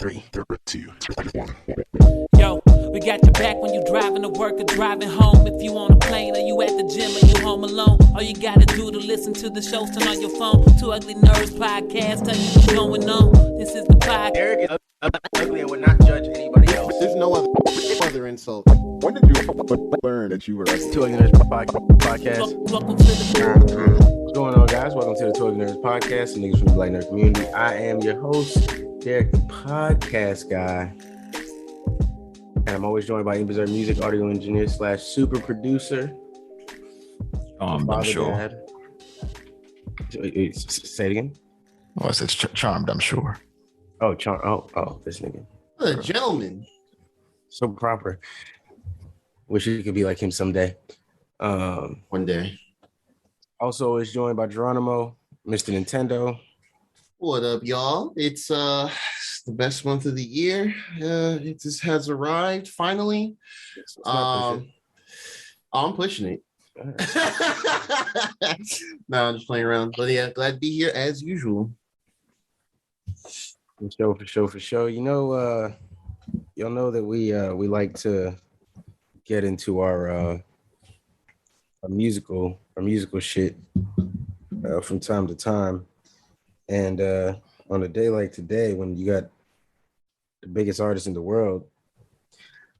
Three, two, one. Yo, we got your back when you driving to work or driving home. If you on a plane or you at the gym or you home alone, all you gotta do to listen to the shows, turn on your phone. Two Ugly Nerds podcast, tell you what's going on. This is the podcast. Eric is ugly and would not judge anybody else. There's no other insult. When did you learn that you were ugly? Two Ugly Nerds podcast. Welcome to the What's going on, guys? Welcome to the Two Ugly Nerds podcast, the niggas from the Black Nerd community. I am your host, Derek, the podcast guy. And I'm always joined by Berserk Music, audio engineer / super producer. I'm sure. Say it again. Oh, I said charmed, I'm sure. Oh, this nigga. What a gentleman. So proper. Wish you could be like him someday. One day. Also is joined by Geronimo, Mr. Nintendo. What up, y'all? It's the best month of the year. It just has arrived finally. I'm pushing it. No, I'm just playing around. But yeah, glad to be here as usual. For sure. You know, y'all know that we like to get into our musical shit from time to time. And on a day like today, when you got the biggest artist in the world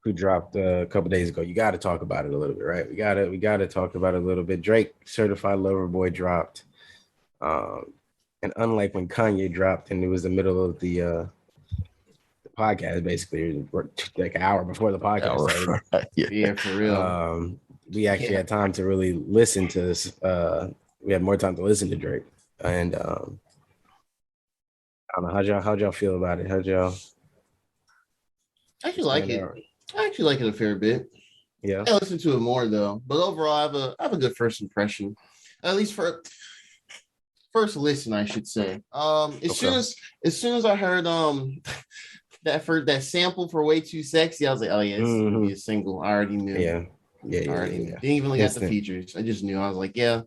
who dropped a couple days ago, you got to talk about it a little bit, right? We got to talk about it a little bit. Drake, Certified Lover Boy, dropped, and unlike when Kanye dropped, and it was the middle of the podcast, basically, like an hour before the podcast started. Yeah, for real. We actually had time to really listen to this. We had more time to listen to Drake, and I don't know, how'd y'all feel about it? How'd y'all? I actually like it. I actually like it a fair bit. Yeah. I listen to it more though, but overall, I have a good first impression, at least for first listen, I should say. As soon as I heard that sample for "Way Too Sexy," I was like, oh yeah, it's gonna be a single. I already knew. Yeah. Didn't even look at the features. I just knew. I was like, yeah.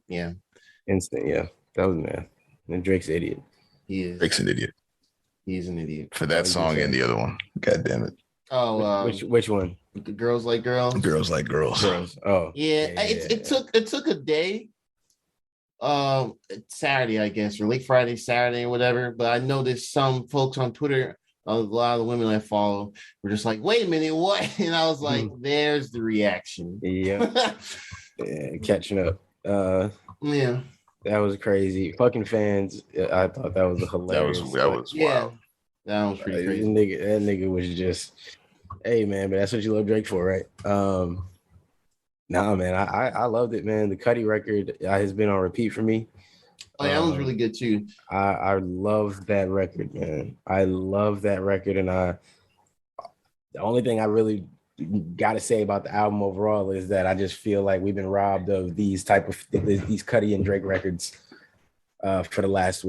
Instant. Yeah, that was mad. And Drake's an idiot. He is. Drake's an idiot. He's an idiot for that song and the other one. God damn it. Oh, which one? Girls Like Girls. Girls Like Girls. Oh, yeah. It took a day. Saturday, I guess, or late Friday, Saturday, or whatever. But I noticed some folks on Twitter, a lot of the women I follow, were just like, "Wait a minute, what?" And I was like, "There's the reaction." Yeah, catching up. Yeah, that was crazy. Fucking fans. I thought that was hilarious. That was wild. That was pretty crazy. That nigga was just, hey man, but that's what you love Drake for, right? Nah, man, I loved it, man. The Cudi record has been on repeat for me. Oh, yeah, that was really good too. I love that record, man. I love that record, and the only thing I really got to say about the album overall is that I just feel like we've been robbed of these Cudi and Drake records for the last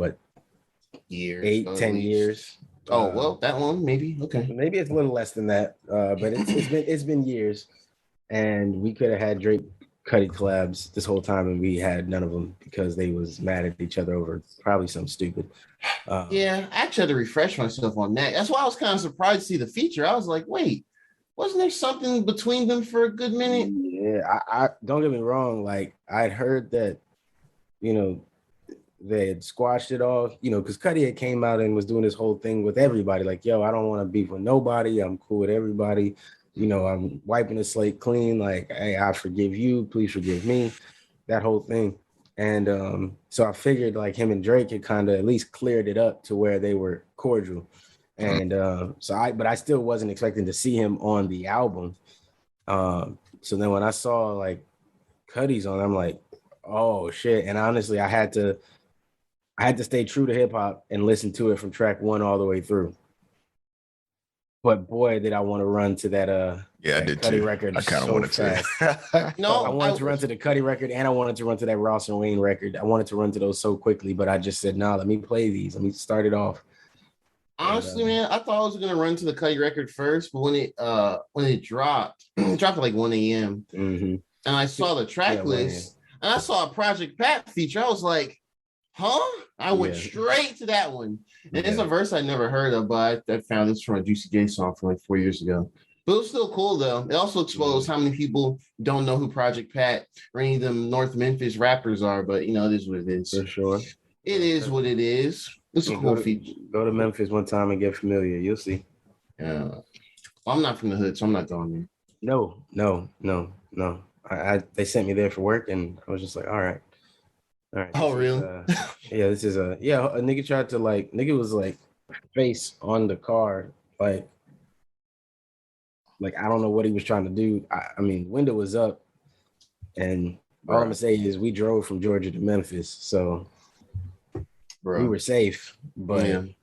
years, 10 years. Oh well, that one maybe maybe it's a little less than that, but it's been years, and we could have had Drake Cudi collabs this whole time, and we had none of them because they was mad at each other over probably something stupid. Yeah, I actually had to refresh myself on that. That's why I was kind of surprised to see the feature. I was like, wait, wasn't there something between them for a good minute? Yeah, I don't get me wrong. Like I'd heard that, they had squashed it all, because Cudi had came out and was doing this whole thing with everybody. Like, yo, I don't want to beef with nobody. I'm cool with everybody. I'm wiping the slate clean. Like, hey, I forgive you. Please forgive me. That whole thing. And so I figured like him and Drake had kind of at least cleared it up to where they were cordial. And but I still wasn't expecting to see him on the album. So then when I saw like Cudi's on, I'm like, oh shit. And honestly, I had to stay true to hip hop and listen to it from track 1 all the way through. But boy, did I want to run to that I did Cudi too. record. I kind of wanted to. No, I wanted to run to the Cudi record, and I wanted to run to that Ross and Wayne record. I wanted to run to those so quickly, but I just said, let me play these. Let me start it off. Honestly, man, I thought I was gonna run to the Cudi record first, but when it dropped, it dropped at like 1 a.m. Mm-hmm. And I saw the track list, and I saw a Project Pat feature. I was like, Huh? I went straight to that one. And it's a verse I never heard of, but I found this from a Juicy J song from like 4 years ago. But it was still cool though. It also exposed how many people don't know who Project Pat or any of them North Memphis rappers are, but it is what it is. For sure. It is what it is. It's a cool feature. Go to Memphis one time and get familiar. You'll see. Yeah. Well, I'm not from the hood, so I'm not going there. No. They sent me there for work, and I was just like, all right. Oh, really? This is a nigga tried to nigga was like face on the car, like I don't know what he was trying to do. I mean, window was up, and all I'm gonna say is we drove from Georgia to Memphis, so we were safe, but it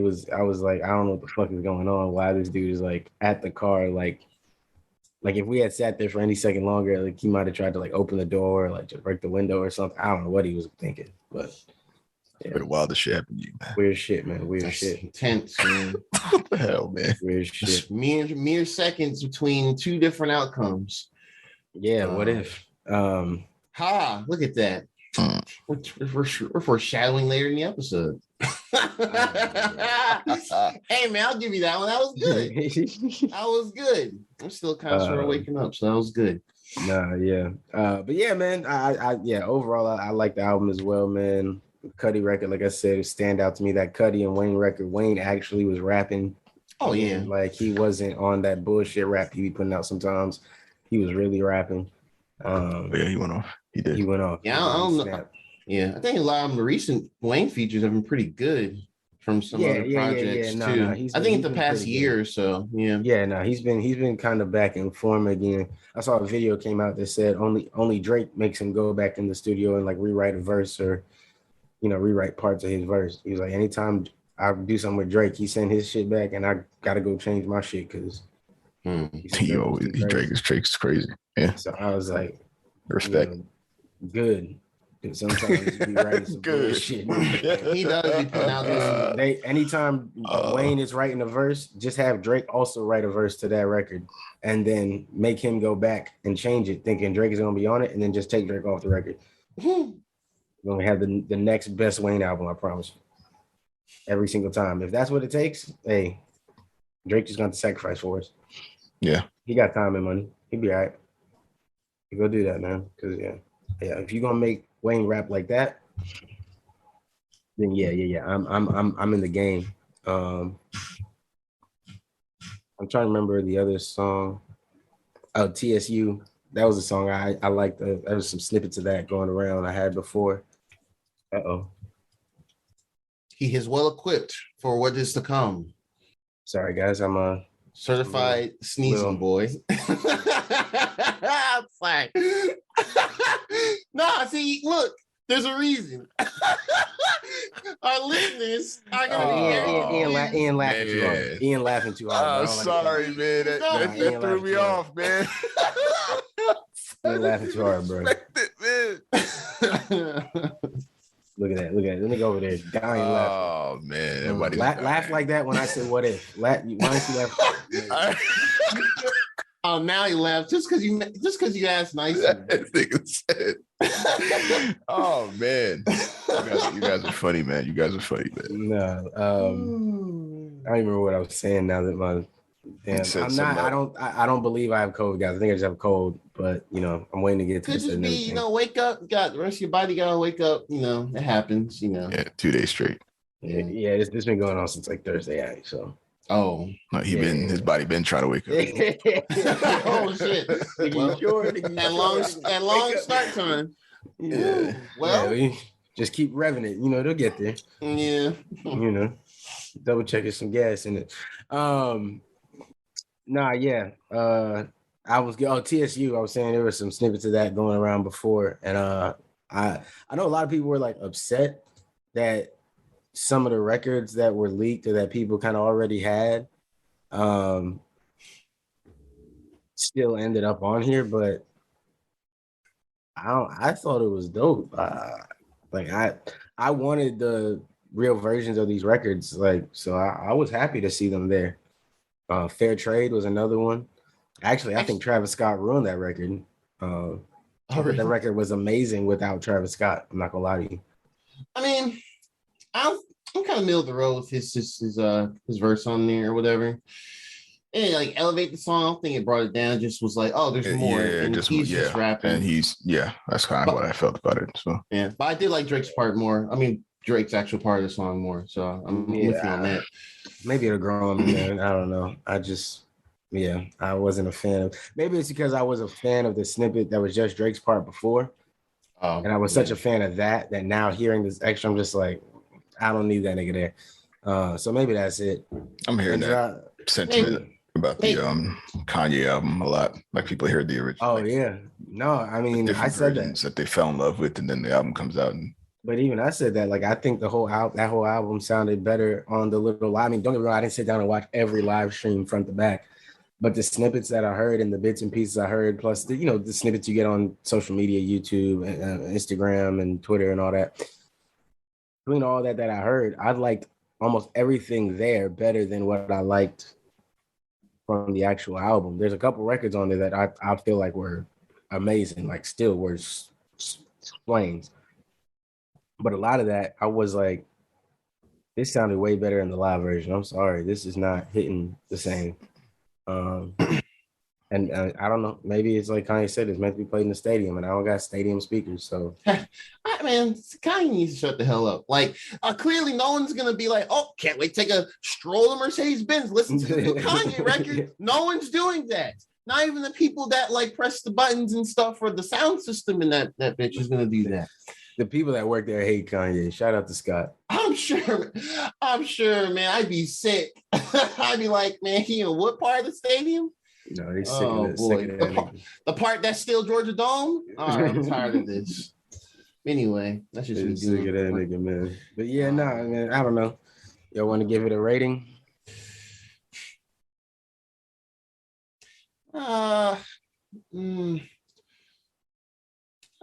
was. I was like, I don't know what the fuck is going on. Why this dude is like at the car, like if we had sat there for any second longer, like he might have tried to like open the door, or, like to break the window or something. I don't know what he was thinking, but the wildest shit happened to you, man. Weird shit, man. Weird shit. Intense, man. What the hell, man? Weird shit. Mere seconds between two different outcomes. Yeah. What if? Look at that. We're foreshadowing later in the episode. Hey man, I'll give you that one. That was good. That was good. I'm still kind of sort of waking up, so that was good. But yeah, man. Overall, I like the album as well, man. Cudi record, like I said, stand out to me. That Cudi and Wayne record. Wayne actually was rapping. Oh yeah, like he wasn't on that bullshit rap he be putting out sometimes. He was really rapping. He went off. He did. He went off. Yeah, I don't know. Yeah, I think a lot of the recent Wayne features have been pretty good from some other projects too. I think in the past year or so. He's been kind of back in form again. I saw a video came out that said only Drake makes him go back in the studio and like rewrite a verse or rewrite parts of his verse. He was like, anytime I do something with Drake, he send his shit back and I gotta go change my shit because Drake's crazy. Yeah. So I was like, respect. Good. Sometimes you be writing some good shit. He does be putting out anytime Wayne is writing a verse, just have Drake also write a verse to that record and then make him go back and change it, thinking Drake is gonna be on it, and then just take Drake off the record. We're gonna have the next best Wayne album, I promise you. Every single time. If that's what it takes, hey, Drake is gonna have to sacrifice for us. Yeah. He got time and money. He'd be all right. You go do that, man. Because if you're gonna make Wayne rap like that, then I'm in the game. I'm trying to remember the other song. Oh, TSU. That was a song I liked. There was some snippets of that going around I had before. He is well equipped for what is to come. Sorry, guys. I'm a certified sneezing boy. Sorry. Nah, see, look, there's a reason. Our listeners are gonna be Ian laughing too hard. Ian laughing too hard. Oh, sorry, man. That threw me off, man. Ian laughing too hard, bro. Look at that. Let me go over there. Dying laughing. Oh man. Laugh like that when I said what if. Why don't you laugh? Oh, now he laughed just because you asked nicely. Oh man, you guys are funny, man. You guys are funny, man. No, I don't remember what I was saying now that my I'm not. I don't believe I have COVID, guys. I think I just have a cold, but I'm waiting to get to this. Could just be, wake up. Got the rest of your body gotta wake up. It happens. Yeah, 2 days straight. Yeah. This been going on since like Thursday, actually. So. Oh, no, his body been trying to wake up. Oh shit! That long start time. Yeah. Well, we just keep revving it. They'll get there. Yeah. Double checking some gas in it. I was TSU. I was saying there were some snippets of that going around before, and I know a lot of people were like upset that some of the records that were leaked or that people kind of already had still ended up on here, but I thought it was dope. I wanted the real versions of these records, so I was happy to see them there. Fair Trade was another one. Actually, I think Travis Scott ruined that record. I thought the record was amazing without Travis Scott. I'm not gonna lie to you. I mean, I'm kind of middle of the road with his verse on there or whatever. And like elevate the song. I don't think it brought it down. It just was like, oh, there's more. And he's just rapping. And that's kind of what I felt about it. So yeah, but I did like Drake's part more. I mean, Drake's actual part of the song more. So I'm with you on that. Maybe it'll grow on me, man. I don't know. I wasn't a fan of. Maybe it's because I was a fan of the snippet that was just Drake's part before, and I was such a fan of that now hearing this extra, I'm just like, I don't need that nigga there. So maybe that's it. I'm hearing that sentiment about the Kanye album a lot. Like people hear the original. Oh yeah, no, I mean I said that they fell in love with, and then the album comes out. But even I said that, like, I think that whole album sounded better on the little. I mean, don't get me wrong, I didn't sit down and watch every live stream front to back. But the snippets that I heard and the bits and pieces I heard, plus the snippets you get on social media, YouTube, Instagram, and Twitter, and all that. Between all that I heard, I liked almost everything there better than what I liked from the actual album. There's a couple records on there that I feel like were amazing, like still were flames. But a lot of that, I was like, this sounded way better in the live version. I'm sorry, this is not hitting the same. And I don't know, maybe it's like Kanye said, it's meant to be played in the stadium, and I don't got stadium speakers, so. I mean, Kanye needs to shut the hell up. Like, clearly no one's going to be like, oh, can't wait to take a stroll to Mercedes-Benz, listen to the new Kanye record. No one's doing that. Not even the people that, like, press the buttons and stuff for the sound system, and that bitch is going to do that. The people that work there hate Kanye. Shout out to Scott. I'm sure, man. I'd be sick. I'd be like, man, what part of the stadium? No, he's sick of it. The part that's still Georgia Dome? I'm tired of this. Anyway, that's just me sick of that nigga, man. But yeah, man, I don't know. Y'all want to give it a rating? How do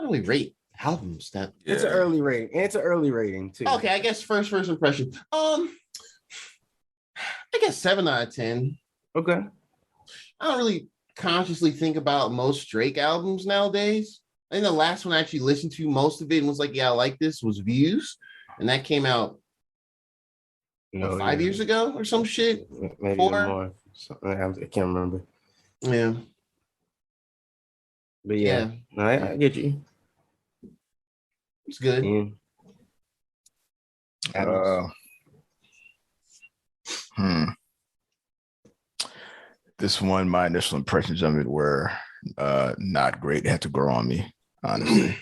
we rate albums? It's an early rating. And it's an early rating too. Okay, I guess first impression. I guess 7 out of 10. Okay. I don't really consciously think about most Drake albums nowadays. I think the last one I actually listened to, most of it, and was like, yeah, I like this, was Views. And that came out 5 years ago or some shit. Maybe 4? More. I can't remember. Yeah. But yeah. I get you. It's good. This one, my initial impressions of it were not great. It had to grow on me, honestly.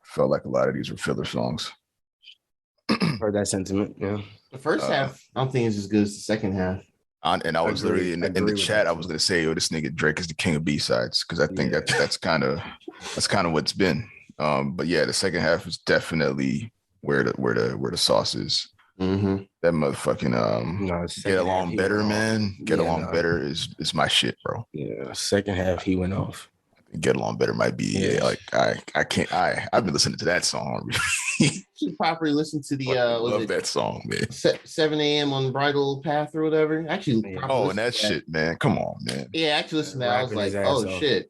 Felt like a lot of these were filler songs. Heard that sentiment, yeah. The first half, I don't think it's as good as the second half. And I was literally in the chat, I was going to say, this nigga Drake is the king of B-sides, because I think that's kind of what's been. But yeah, the second half is definitely where the sauce is. Mm-hmm. That motherfucking Get Along Better, man. Get Along Better is my shit, bro. Yeah, second half he went off. Get Along Better might be I've been listening to that song. Should properly listen to the love that song, man. 7 a.m. on Bridal Path or whatever. Actually, and that shit, man. Come on, man. Yeah, actually listen to that. I was like, oh shit.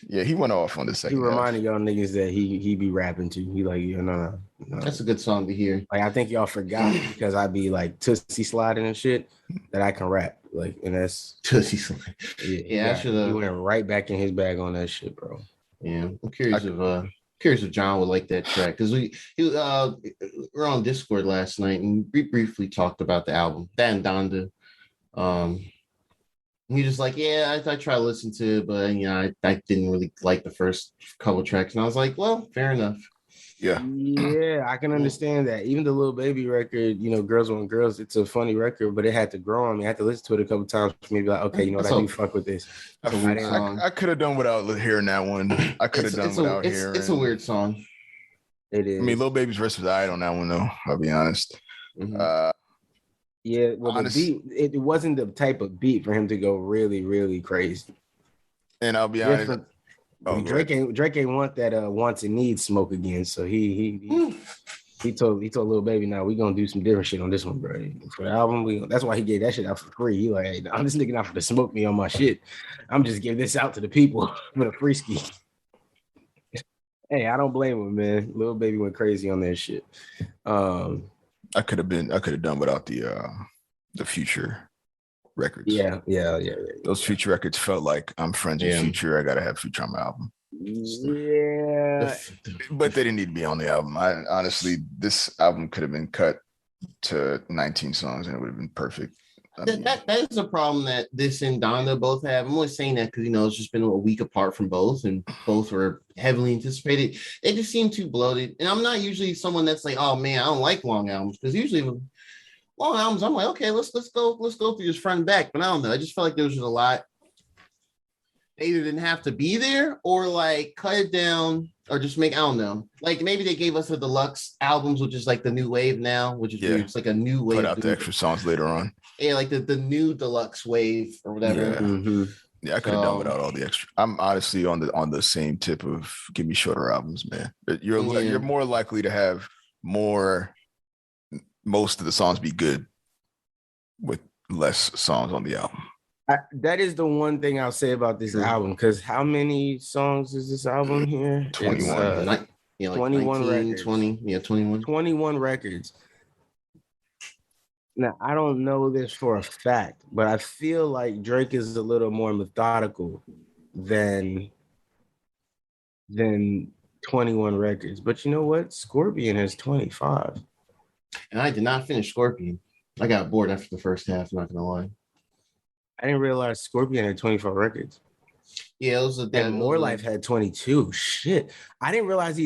Yeah, he went off on the second. He reminded y'all niggas that he be rapping too. He like, no. That's a good song to hear. Like, I think y'all forgot because I be like Tootsie sliding and shit that I can rap. Like, and that's Tootsie slide. Yeah, I should have. He went right back in his bag on that shit, bro. Yeah, I'm curious if John would like that track, because we were on Discord last night and we briefly talked about the album, that and Donda. He just like, I tried to listen to it, but I didn't really like the first couple tracks, and I was like, well, fair enough. Yeah, I can understand that. Even the Lil Baby record, Girls Want Girls, it's a funny record, but it had to grow on me. I had to listen to it a couple times for me to be like, okay, I do fuck with this. I could have done without hearing that one. I could have done without hearing. It's a weird song. It is. I mean, Lil Baby's verse was alright on that one, though. I'll be honest. Mm-hmm. Yeah, well, the beat, it wasn't the type of beat for him to go really, really crazy. And I'll be honest. Drake ain't want that wants and needs smoke again. So he told Lil Baby, now we gonna do some different shit on this one, bro. For the album, that's why he gave that shit out for free. He like, hey, I'm just nigga not for to smoke me on my shit. I'm just giving this out to the people for the free ski. Hey, I don't blame him, man. Lil Baby went crazy on that shit. I could have done without the Future records. Yeah. Those Future records felt like I'm friends with Future. I gotta have Future on my album. Yeah. But they didn't need to be on the album. I honestly, this album could have been cut to 19 songs and it would have been perfect. That is a problem that this and Donda both have. I'm only saying that because it's just been a week apart from both, and both were heavily anticipated. They just seem too bloated. And I'm not usually someone that's like, oh man, I don't like long albums, because usually with long albums, I'm like, okay, let's go through this front and back. But I don't know. I just felt like there was just a lot. They either didn't have to be there or like cut it down or just make, I don't know. Like maybe they gave us the deluxe albums, which is like the new wave now, which is weird. It's like a new wave. Put out the extra songs later on. Yeah, like the new deluxe wave or whatever. Yeah, I could have done without all the extra. I'm honestly on the same tip of give me shorter albums, man. You're more likely to have most of the songs be good with less songs on the album. That is the one thing I'll say about this album, because how many songs is this album here? 21. 21 records. 21 records. Now, I don't know this for a fact, but I feel like Drake is a little more methodical than 21 records. But you know what? Scorpion has 25. And I did not finish Scorpion. I got bored after the first half, not gonna lie. I didn't realize Scorpion had 24 records. Yeah, it was and More Life had 22. Shit. I didn't realize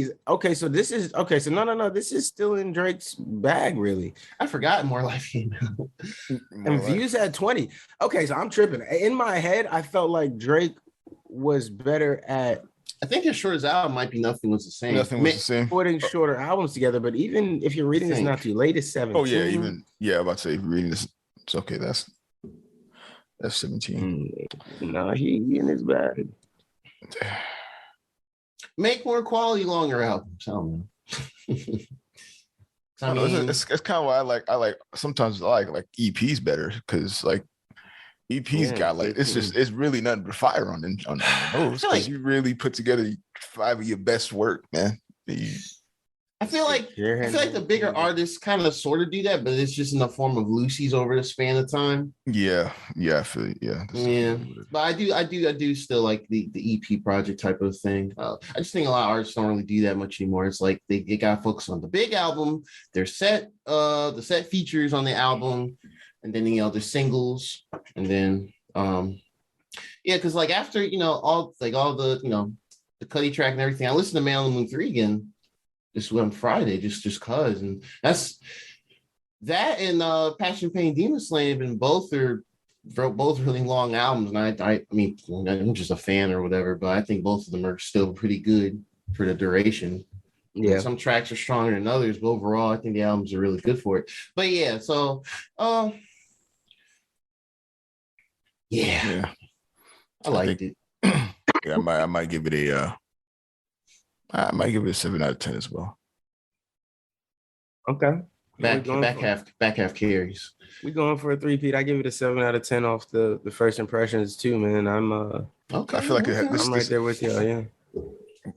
so this is no. This is still in Drake's bag, really. I forgot More Life came out. And Views had 20. Okay, so I'm tripping. In my head, I felt like Drake was better at, I think his shortest album might be Nothing Was the Same. Nothing Was the Same. Putting shorter albums together, but even if you're reading this not too late, it's 17. Oh yeah, I'm about to say if you're reading this, it's okay. That's 17. No, he in his bag. Make more quality longer albums. I don't know. It's kind of why I like sometimes I like EPs better, because like EPs got like it's really nothing but fire on those, because you really put together 5 of your best work, man. I feel like the bigger artists kind of sort of do that, but it's just in the form of Lucy's over the span of time. Yeah, I feel But I do still like the EP project type of thing. I just think a lot of artists don't really do that much anymore. It's like they got to focus on the big album, their the set features on the album, and then the singles, and then because like after all the the Cuddy track and everything, I listened to Man on the Moon 3 again. This on Friday, just cause, and that's that and Passion, Pain, Demon Slayer have been both really long albums, and I mean I'm just a fan or whatever, but I think both of them are still pretty good for the duration. Yeah, and some tracks are stronger than others, but overall I think the albums are really good for it. But yeah, so I liked it. Yeah, I might give it a. I might give it a 7 out of 10 as well. Okay. Back half carries. We going for a 3-peat. I give it a 7 out of 10 off the first impressions too, man. I'm okay. I feel like I'm right there with you. Yeah.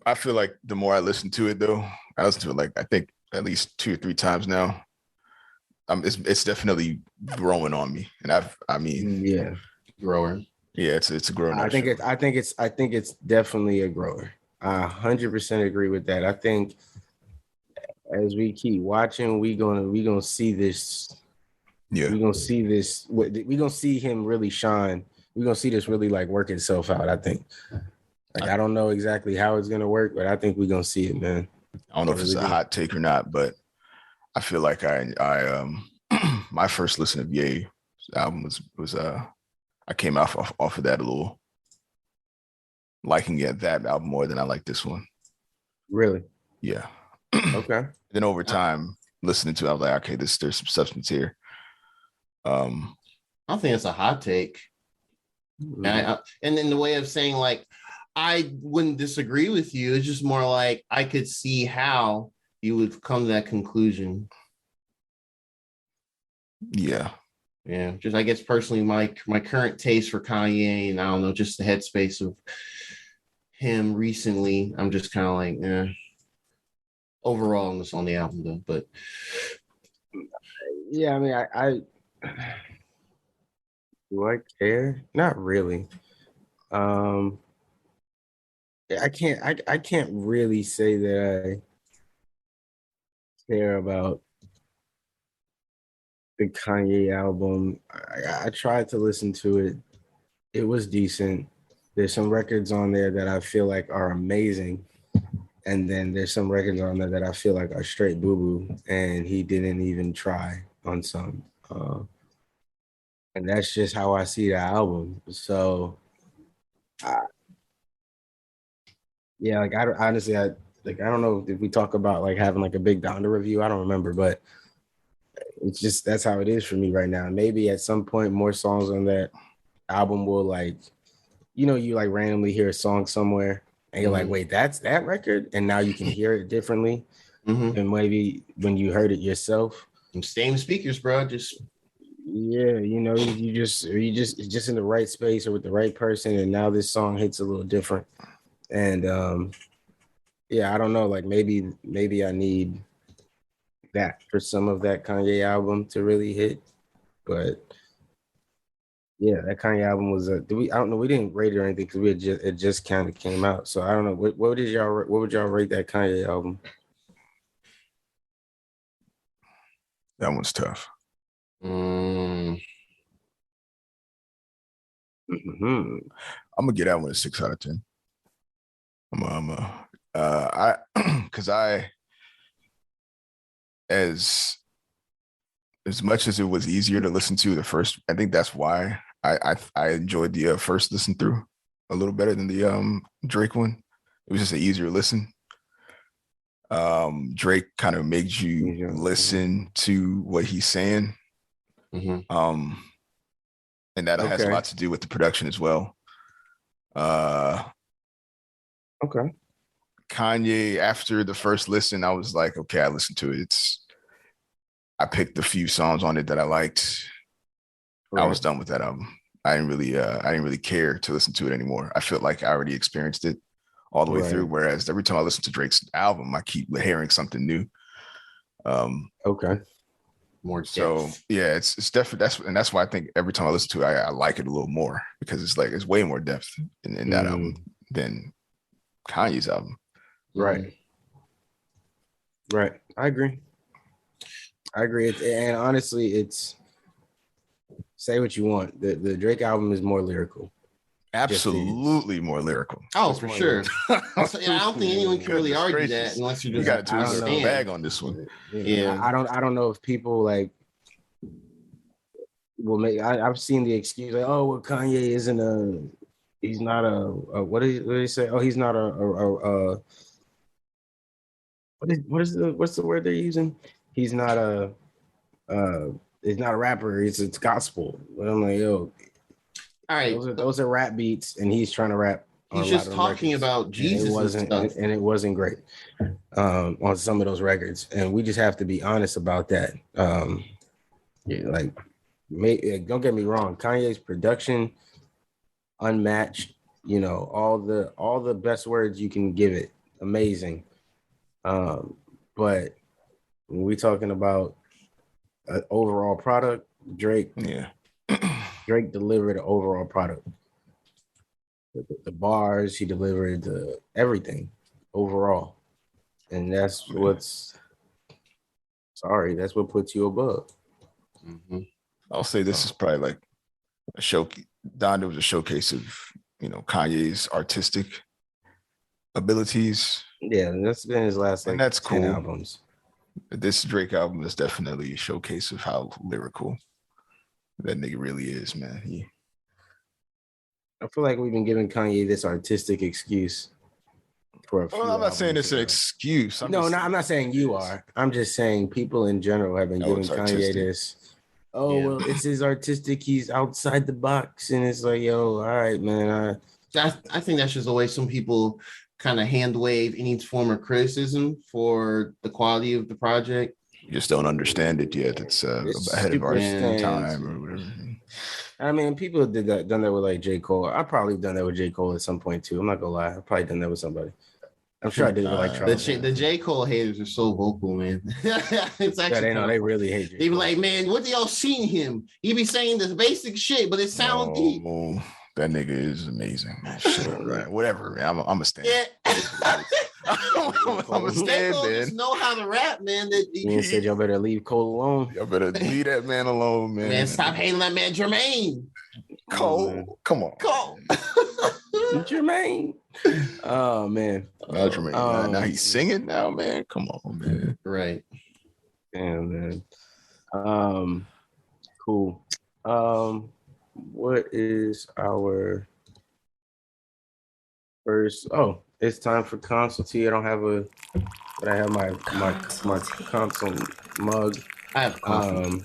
I feel like the more I listen to it, though, I listen to it like I think at least 2 or 3 times now. It's definitely growing on me, and grower. Yeah, it's a growing. I think it's definitely a grower. I 100% agree with that. I think as we keep watching, we gonna see this. Yeah, we're gonna see this. We're gonna see him really shine. We're gonna see this really like work itself out. I think. I don't know exactly how it's gonna work, but I think we're gonna see it, man. I don't know if it's a hot take or not, but I feel like I my first listen of Ye album was I came off of that a little. Liking that album more than I like this one. Really? Yeah. Okay. Then over time, listening to it, I was like, okay, there's some substance here. I don't think it's a hot take. And in the way of saying, like, I wouldn't disagree with you. It's just more like I could see how you would come to that conclusion. Yeah. Yeah. Just I guess personally, my current taste for Kanye, and I don't know, just the headspace of him recently, I'm just kind of like, overall on the album though. But yeah, I mean, I do I care? Not really. Um, I can't really say that I care about the Kanye album. I tried to listen to it. It was decent. There's some records on there that I feel like are amazing. And then there's some records on there that I feel like are straight boo-boo. And he didn't even try on some. And that's just how I see the album. So yeah, like honestly, I don't know if we talk about like having like a big Donda review. I don't remember, but it's just that's how it is for me right now. Maybe at some point more songs on that album will like, you like randomly hear a song somewhere and you're like, wait, that's that record, and now you can hear it differently than maybe when you heard it yourself. Same speakers, bro. Just you just in the right space or with the right person, and now this song hits a little different. And I don't know, like maybe I need that for some of that Kanye album to really hit. But yeah, that Kanye album was I don't know, we didn't rate it or anything because it just kind of came out. So I don't know, what would y'all rate that Kanye album? That one's tough. Mm-hmm. I'm gonna get that one a 6 out of 10. Because as much as it was easier to listen to the first, I think that's why I enjoyed the first listen through a little better than the Drake one. It was just an easier listen. Drake kind of makes you listen to what he's saying. And that has a lot to do with the production as well. Okay. Kanye, after the first listen, I was like, okay, I listened to it. I picked a few songs on it that I liked. Right. I was done with that album. I didn't really care to listen to it anymore. I felt like I already experienced it all the way through. Whereas every time I listen to Drake's album, I keep hearing something new. Okay. More depth. So yeah, it's definitely that's why I think every time I listen to it, I like it a little more because it's way more depth in that album than Kanye's album. Right. I agree. And honestly, it's say what you want. The Drake album is more lyrical. Absolutely more lyrical. Oh, for sure. I don't think anyone can really argue that unless you got to understand bag on this one. Yeah. I don't know if people like will make. I've seen the excuse like, oh, well, Kanye isn't he's not what do they say? Oh, he's not what's the word they're using? He's not a rapper. It's gospel. But I'm like, yo, all right, those are rap beats, and he's trying to rap. He's just talking about Jesus, and it wasn't great on some of those records, and we just have to be honest about that. Don't get me wrong, Kanye's production unmatched. All the best words you can give it, amazing. But when we talking about an overall product, Drake delivered an overall product. The bars, he delivered everything overall. And that's what puts you above. I'll say this is probably like a show. Donda was a showcase of, Kanye's artistic abilities. Yeah, and that's been his last and that's 10 cool. albums. This Drake album is definitely a showcase of how lyrical that nigga really is, man. I feel like we've been giving Kanye this artistic excuse for a few I'm not saying it's an excuse. I'm not saying you are. I'm just saying people in general have been giving Kanye this. Well, it's his artistic. He's outside the box, and it's like, yo, all right, man. I think that's just the way some people kind of hand wave any form of criticism for the quality of the project. You just don't understand it yet. It's ahead of our time or whatever. I mean, people have done that with like J. Cole. I've probably done that with J. Cole at some point too. I'm not gonna lie. I've probably done that with somebody. I'm sure I did it with like Charles. The J. Cole haters are so vocal, man. It's actually they know they really hate you. They be like, man, what do y'all seen him? He be saying this basic shit, but it sounds deep. That nigga is amazing. Shit, right. Whatever, man. I'm a stand. Yeah. I'm a stand, man. Just know how to rap, man. You said y'all better leave Cole alone. Y'all better leave that man alone, man. Man, stop hating that man Jermaine. Cole, come on. Cole. Jermaine. Oh man. Jermaine. Now he's singing now, man. Come on, man. Right. Damn, man. Cool. What is our first? Oh, it's time for console tea. I don't have but I have my console mug. I have coffee.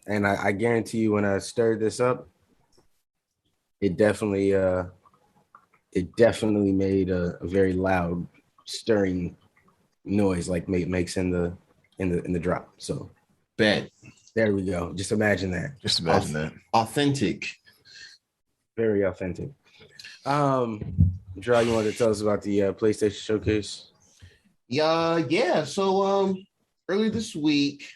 And I guarantee you, when I stirred this up, it definitely made a very loud stirring noise, like makes in the drop. So, bet. There we go. Just imagine that. That. Authentic. Very authentic. Dra, you wanted to tell us about the PlayStation Showcase? Yeah. So earlier this week,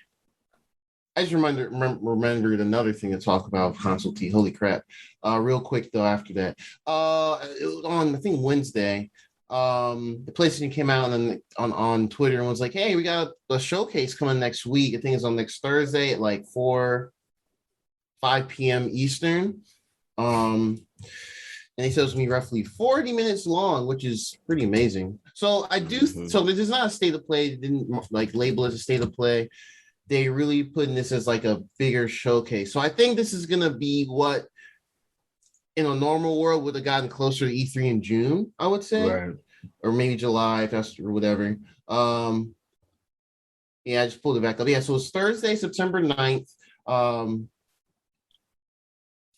I just remembered another thing to talk about console tea. Holy crap. Real quick though, after that. It was on, I think, Wednesday. The PlayStation came out on Twitter and was like, hey, we got a showcase coming next week. I think it's on next Thursday at like 5 p.m. Eastern. And he says to me roughly 40 minutes long, which is pretty amazing. So so this is not a state of play. They didn't like label it as a state of play. They really putting this as like a bigger showcase. So I think this is gonna be what in a normal world would have gotten closer to E3 in June, I would say, right. Or maybe July, if that's or whatever. Yeah, I just pulled it back up. Yeah, so it's Thursday, September 9th,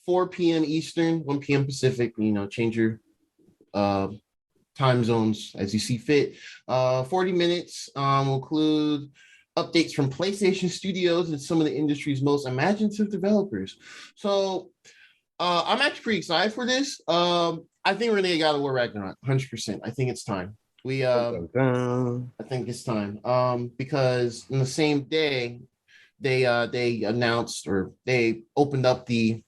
4 p.m. Eastern, 1 p.m. Pacific. Change your time zones as you see fit. 40 minutes will include updates from PlayStation Studios and some of the industry's most imaginative developers. So I'm actually pretty excited for this. I think we're gonna get God of War Ragnarok 100%. I think it's time. I think it's time. Because in the same day, they announced, or they opened up the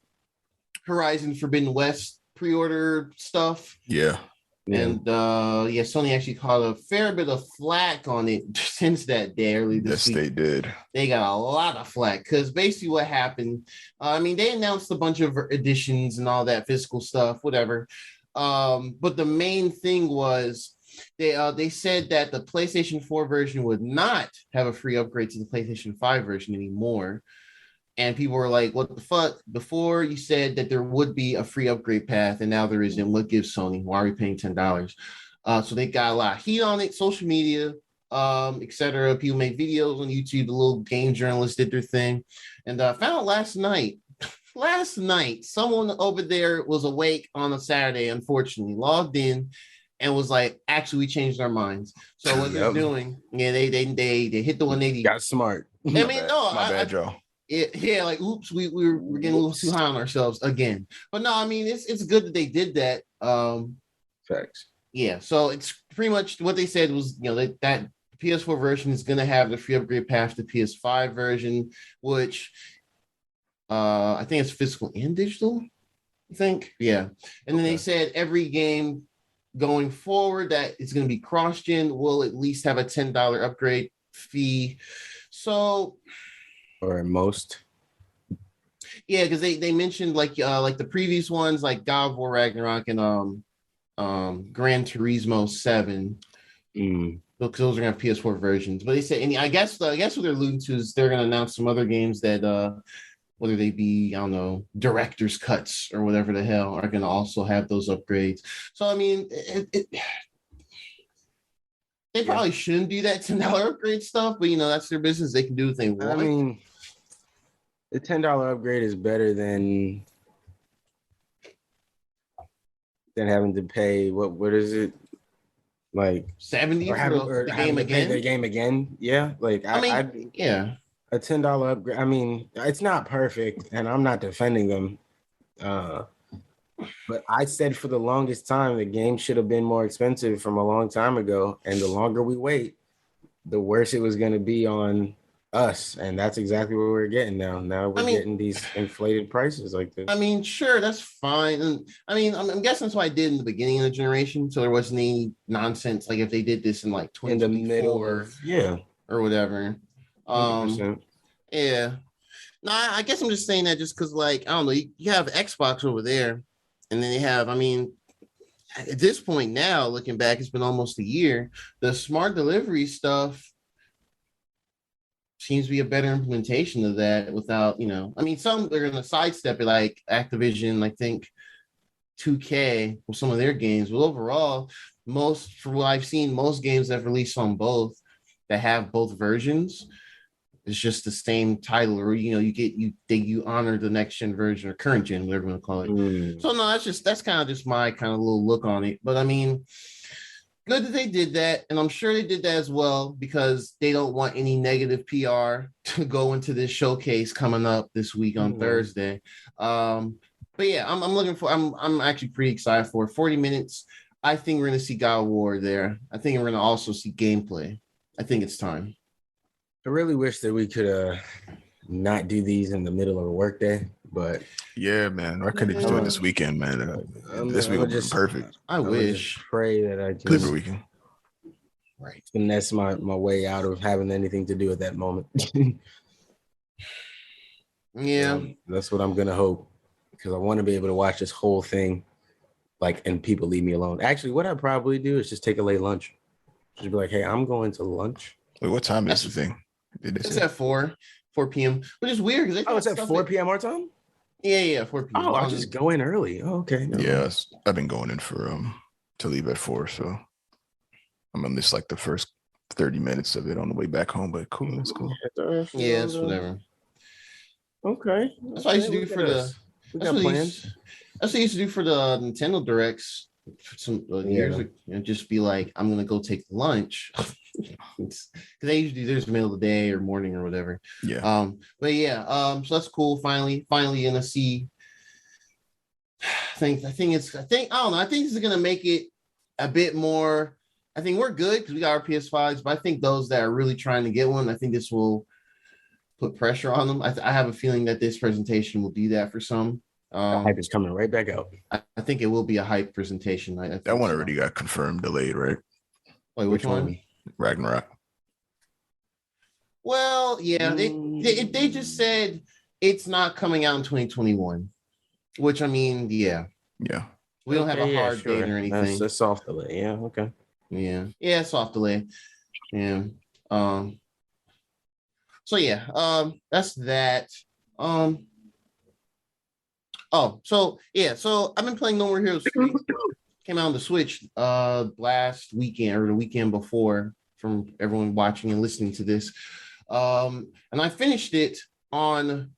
Horizon Forbidden West pre-order stuff. Yeah. And Sony actually caught a fair bit of flack on it since that day early this week. Yes, they did. They got a lot of flack because basically what happened, they announced a bunch of editions and all that physical stuff, whatever. But the main thing was they said that the PlayStation 4 version would not have a free upgrade to the PlayStation 5 version anymore. And people were like, what the fuck? Before you said that there would be a free upgrade path, and now there isn't. What gives Sony? Why are we paying $10? So they got a lot of heat on it, social media, etc. People make videos on YouTube. The little game journalists did their thing. And I found out last night, someone over there was awake on a Saturday, unfortunately, logged in and was like, actually, we changed our minds. So what they're doing, they hit the 180. Got smart. My bad, Joe. Yeah, like oops, we're getting a little too high on ourselves again. But no, I mean it's good that they did that. Facts. Yeah, so it's pretty much what they said was that PS4 version is gonna have the free upgrade path to PS5 version, which I think it's physical and digital. I think, yeah. And then they said every game going forward that it's gonna be cross-gen will at least have a $10 upgrade fee. So. Or most. Yeah, because they mentioned like the previous ones, like God of War Ragnarok and Gran Turismo 7. Because those are gonna have PS4 versions. But they said, and I guess what they're alluding to is they're gonna announce some other games that whether they be, I don't know, director's cuts or whatever the hell, are gonna also have those upgrades. So I mean they probably shouldn't do that $10 upgrade stuff, but that's their business. They can do what they want. I mean, the $10 upgrade is better than having to pay what is it, like $70 for the game again? The game again, yeah. Like yeah, a $10 upgrade. I mean, it's not perfect, and I'm not defending them. But I said for the longest time the game should have been more expensive from a long time ago, and the longer we wait, the worse it was going to be on us, and that's exactly what we're getting now. Now we're getting these inflated prices like this. I mean, sure, that's fine. And I mean, I'm guessing that's what I did in the beginning of the generation, so there wasn't any nonsense like if they did this in like 2024 in the middle of, or whatever. 100%. Yeah. No, I guess I'm just saying that just because, like, I don't know, you have Xbox over there, and then you have, I mean, at this point now, looking back, it's been almost a year. The smart delivery stuff seems to be a better implementation of that without, I mean, some they're going to sidestep it, like Activision, I think 2K with some of their games. But overall, from what I've seen, most games that have released on both that have both versions, it's just the same title, or you honor the next gen version or current gen, whatever you want to call it. So no, that's kind of just my kind of little look on it. But I mean, good that they did that, and I'm sure they did that as well because they don't want any negative PR to go into this showcase coming up this week on Thursday. But yeah, I'm actually pretty excited for it. 40 minutes. I think we're going to see God of War there. I think we're going to also see gameplay. I think it's time. I really wish that we could not do these in the middle of a workday, but yeah, man, I couldn't just do it this weekend, man. This week would be perfect. I wish. Pray that I can. Every weekend. Right. And that's my way out of having anything to do at that moment. Yeah. That's what I'm going to hope, because I want to be able to watch this whole thing, and people leave me alone. Actually, what I'd probably do is just take a late lunch. Just be like, hey, I'm going to lunch. Wait, what time is the thing? It's at 4 p.m., which is weird because it's at 4 p.m. our time? Yeah, 4 p.m. Oh, I'll just go in early. Oh, okay. No. Yes, I've been going in for to leave at 4, so I'm on this like the first 30 minutes of it on the way back home, but cool, that's cool. Yeah, it's whatever. Okay. That's what I used to do for the that's what I used to do for the Nintendo Directs some years ago, just be like, I'm gonna go take lunch. Because they usually do this middle of the day or morning or whatever. Yeah. But yeah, so that's cool. Finally gonna see. I don't know. I think this is gonna make it a bit more. I think we're good because we got our PS5s, but I think those that are really trying to get one, I think this will put pressure on them. I have a feeling that this presentation will do that for some. The hype is coming right back out. I think it will be a hype presentation. That one already got confirmed, delayed, right? Wait, which one? Ragnarok. Well, yeah, they just said it's not coming out in 2021, which I mean, yeah. We don't have a hard date or anything. That's a soft delay. Yeah, okay. Yeah, soft delay. Yeah. So yeah, that's that. So I've been playing No More Heroes 3. Came out on the Switch last weekend or the weekend before, from everyone watching and listening to this. And I finished it on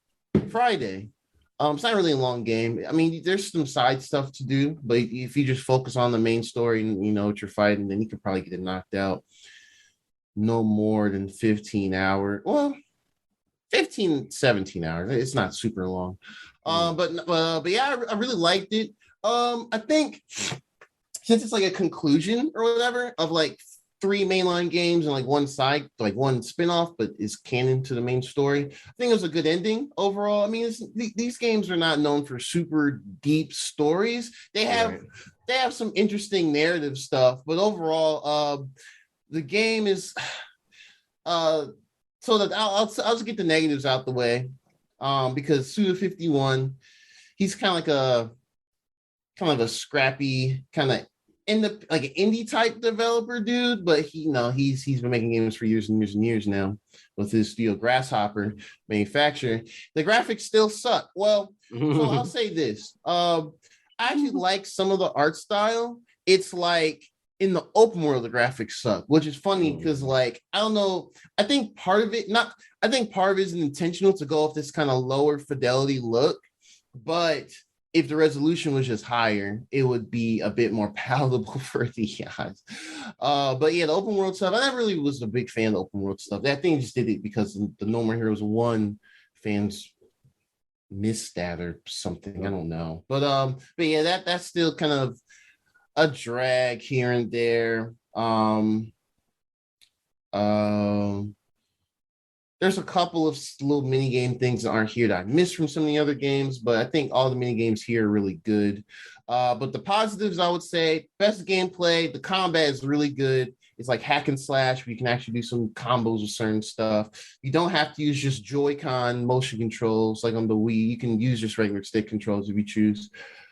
Friday. It's not really a long game. I mean, there's some side stuff to do, but if you just focus on the main story and you know what you're fighting, then you could probably get it knocked out no more than 15 hours. Well, 17 hours. It's not super long. But yeah, I really liked it. I think since it's like a conclusion or whatever of like 3 mainline games and like one spinoff, but is canon to the main story, I think it was a good ending overall. I mean, these games are not known for super deep stories. They have some interesting narrative stuff, but overall, the game is so that I'll just get the negatives out the way. Because Suda51, he's kind of a scrappy, kind of like an indie type developer dude, but he's been making games for years and years and years now with his studio Grasshopper manufacturer. The graphics still suck. Well, so I'll say this. I actually like some of the art style. It's like in the open world, the graphics suck, which is funny because, like, I don't know. I think part of it is intentional to go off this kind of lower fidelity look, but if the resolution was just higher, it would be a bit more palatable for the eyes. But yeah, the open world stuff, I never really was a big fan of the open world stuff. I think I just did it because the No More Heroes 1 fans missed that or something. I don't know. But yeah, that's still kind of a drag here and there. There's a couple of little mini game things that aren't here that I missed from some of the other games, but I think all the mini games here are really good. But the positives, I would say, best gameplay. The combat is really good. It's like hack and slash, where you can actually do some combos with certain stuff. You don't have to use just Joy-Con motion controls like on the Wii. You can use just regular stick controls if you choose.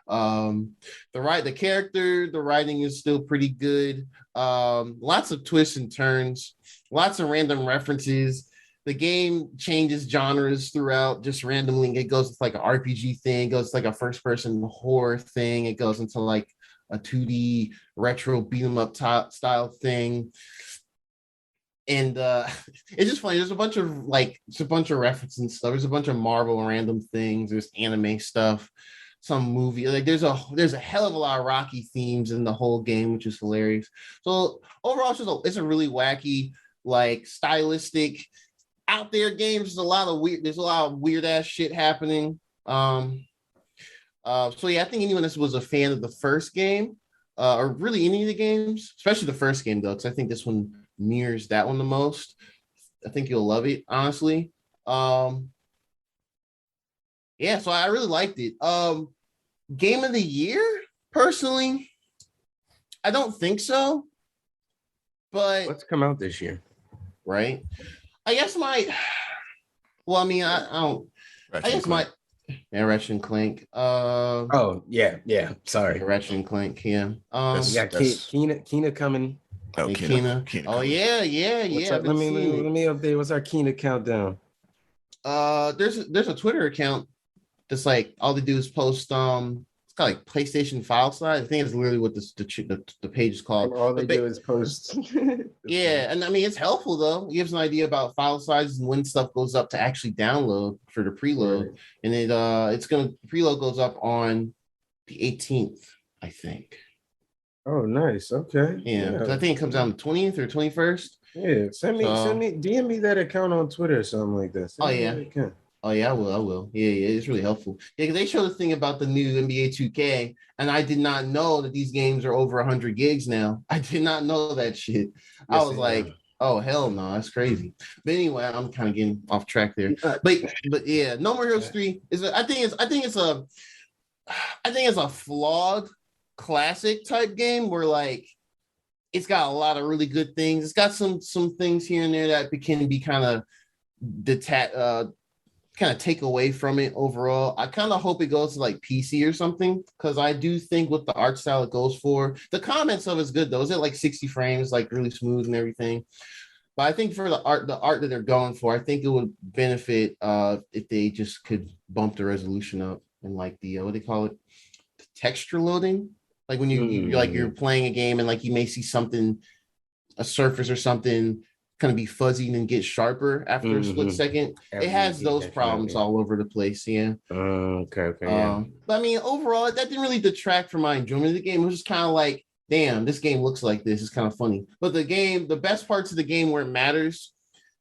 The character, the writing is still pretty good. Lots of twists and turns, lots of random references. The game changes genres throughout just randomly. It goes to like an RPG thing, it goes to like a first person horror thing, it goes into like a 2D retro beat 'em up style thing. And it's just funny. There's a bunch of references and stuff. There's a bunch of Marvel random things. There's anime stuff, some movie. Like there's a hell of a lot of Rocky themes in the whole game, which is hilarious. So overall, it's a really wacky, like stylistic, out there games. There's a lot of weird ass shit happening. So yeah, I think anyone that was a fan of the first game, or really any of the games, especially the first game though, because I think this one mirrors that one the most. I think you'll love it, honestly. Yeah, so I really liked it. Game of the year, personally, I don't think so. But what's come out this year? Right? I guess I don't. I guess Ratchet and Clank. Oh yeah. Sorry, Ratchet and Clank. Yeah. We got Kina coming. Oh, Kina. Oh yeah. Let me update. What's our Kina countdown? There's a Twitter account that's like all they do is post it's called like PlayStation file size. I think it's literally what the page is called. All they do is post. Yeah, and I mean it's helpful though. It gives an idea about file sizes and when stuff goes up to actually download for the preload. Right. And preload goes up on the 18th, I think. Oh, nice. Okay. Yeah. I think it comes out on the 20th or 21st. Yeah. Send me, DM me that account on Twitter or something like that. Oh yeah, I will. Yeah, it's really helpful. Yeah, because they showed a thing about the new NBA 2K, and I did not know that these games are over 100 gigs now. I did not know that shit. Yes, I was like, oh hell no, that's crazy. But anyway, I'm kind of getting off track there. But yeah, No More Heroes 3 is I think it's a flawed classic type game where like it's got a lot of really good things. It's got some things here and there that can be kind of kind of take away from it overall. I kind of hope it goes to like PC or something, because I do think with the art style it goes for, the comments of it's good though. Is it like 60 frames, like really smooth and everything? But I think for the art that they're going for, I think it would benefit if they just could bump the resolution up and like the what do they call it, the texture loading. Like when you're playing a game and like you may see something, a surface or something, kind of be fuzzy and get sharper after a split second. It has those problems all over the place. Yeah. Okay. But I mean, overall, that didn't really detract from my enjoyment of the game. It was just kind of like, damn, this game looks like this. It's kind of funny. But the best parts of the game where it matters,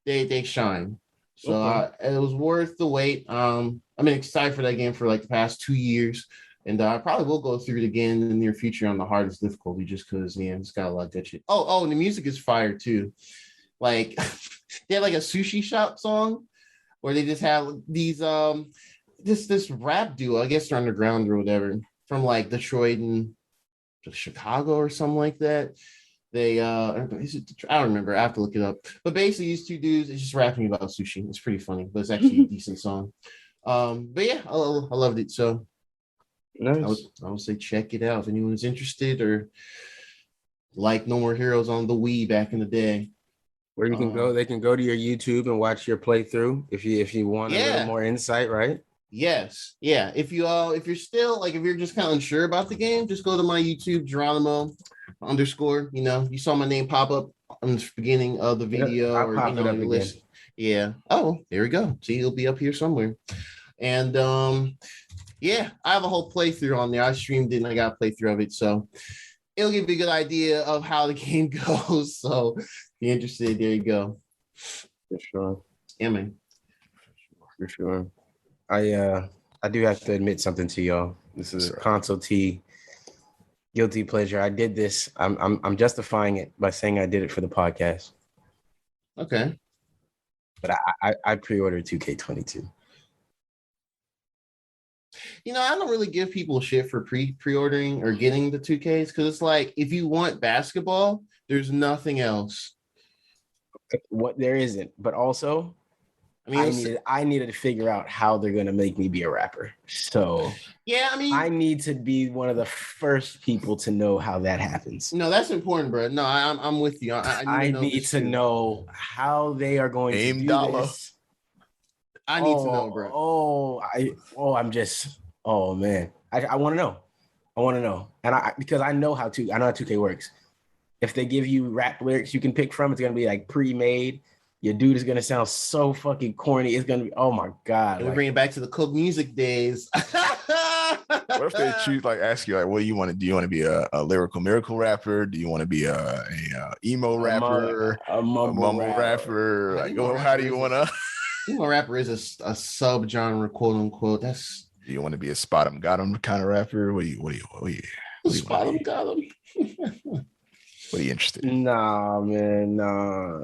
they shine. So it was worth the wait. I've been excited for that game for like the past 2 years. And I probably will go through it again in the near future on the hardest difficulty, just because, it's got a lot of good shit. Oh, and the music is fire too. Like they have like a sushi shop song where they just have these this rap duo, I guess they're underground or whatever, from like Detroit and Chicago or something like that. They I don't remember, I have to look it up. But basically these two dudes is just rapping about sushi. It's pretty funny, but it's actually a decent song. But yeah, I loved it. So nice. I would say check it out if anyone's interested or like No More Heroes on the Wii back in the day. Where you can go, they can go to your YouTube and watch your playthrough if you want a little more insight, right? Yes, yeah. If you're still like, if you're just kind of unsure about the game, just go to my YouTube, Geronimo _ you saw my name pop up on the beginning of the video, or your list. Yeah. Oh, there we go. See, it'll be up here somewhere. And yeah, I have a whole playthrough on there. I streamed it and I got a playthrough of it, so it'll give you a good idea of how the game goes. So if you're interested, there you go. For sure. Yeah, man. For sure. I I do have to admit something to y'all. This is a console T guilty pleasure. I did this. I'm justifying it by saying I did it for the podcast. Okay. But I pre-ordered 2K22. You know, I don't really give people shit for pre-ordering or getting the 2Ks because it's like if you want basketball, there's nothing else. What there isn't, but also I mean, I needed to figure out how they're gonna make me be a rapper. So yeah, I mean, I need to be one of the first people to know how that happens. No, that's important, bro. No, I'm with you. I need to know how they are going to do this. I need to know, bro. Oh man, I want to know. I want to know, and because I know how 2K works. If they give you rap lyrics you can pick from, it's gonna be like pre-made. Your dude is gonna sound so fucking corny. It's gonna be, oh my god. We bring it back to the Cook Music days. What if they choose, like, ask you, like, what do you want to do? You want to be a lyrical miracle rapper? Do you want to be a emo rapper? A mumble rapper? Like, how do you want to? Emo rapper is a sub-genre, quote unquote. Do you want to be a spot 'em got 'em kind of rapper? What do you spot 'em got 'em? What are you interested in? Nah, man, nah.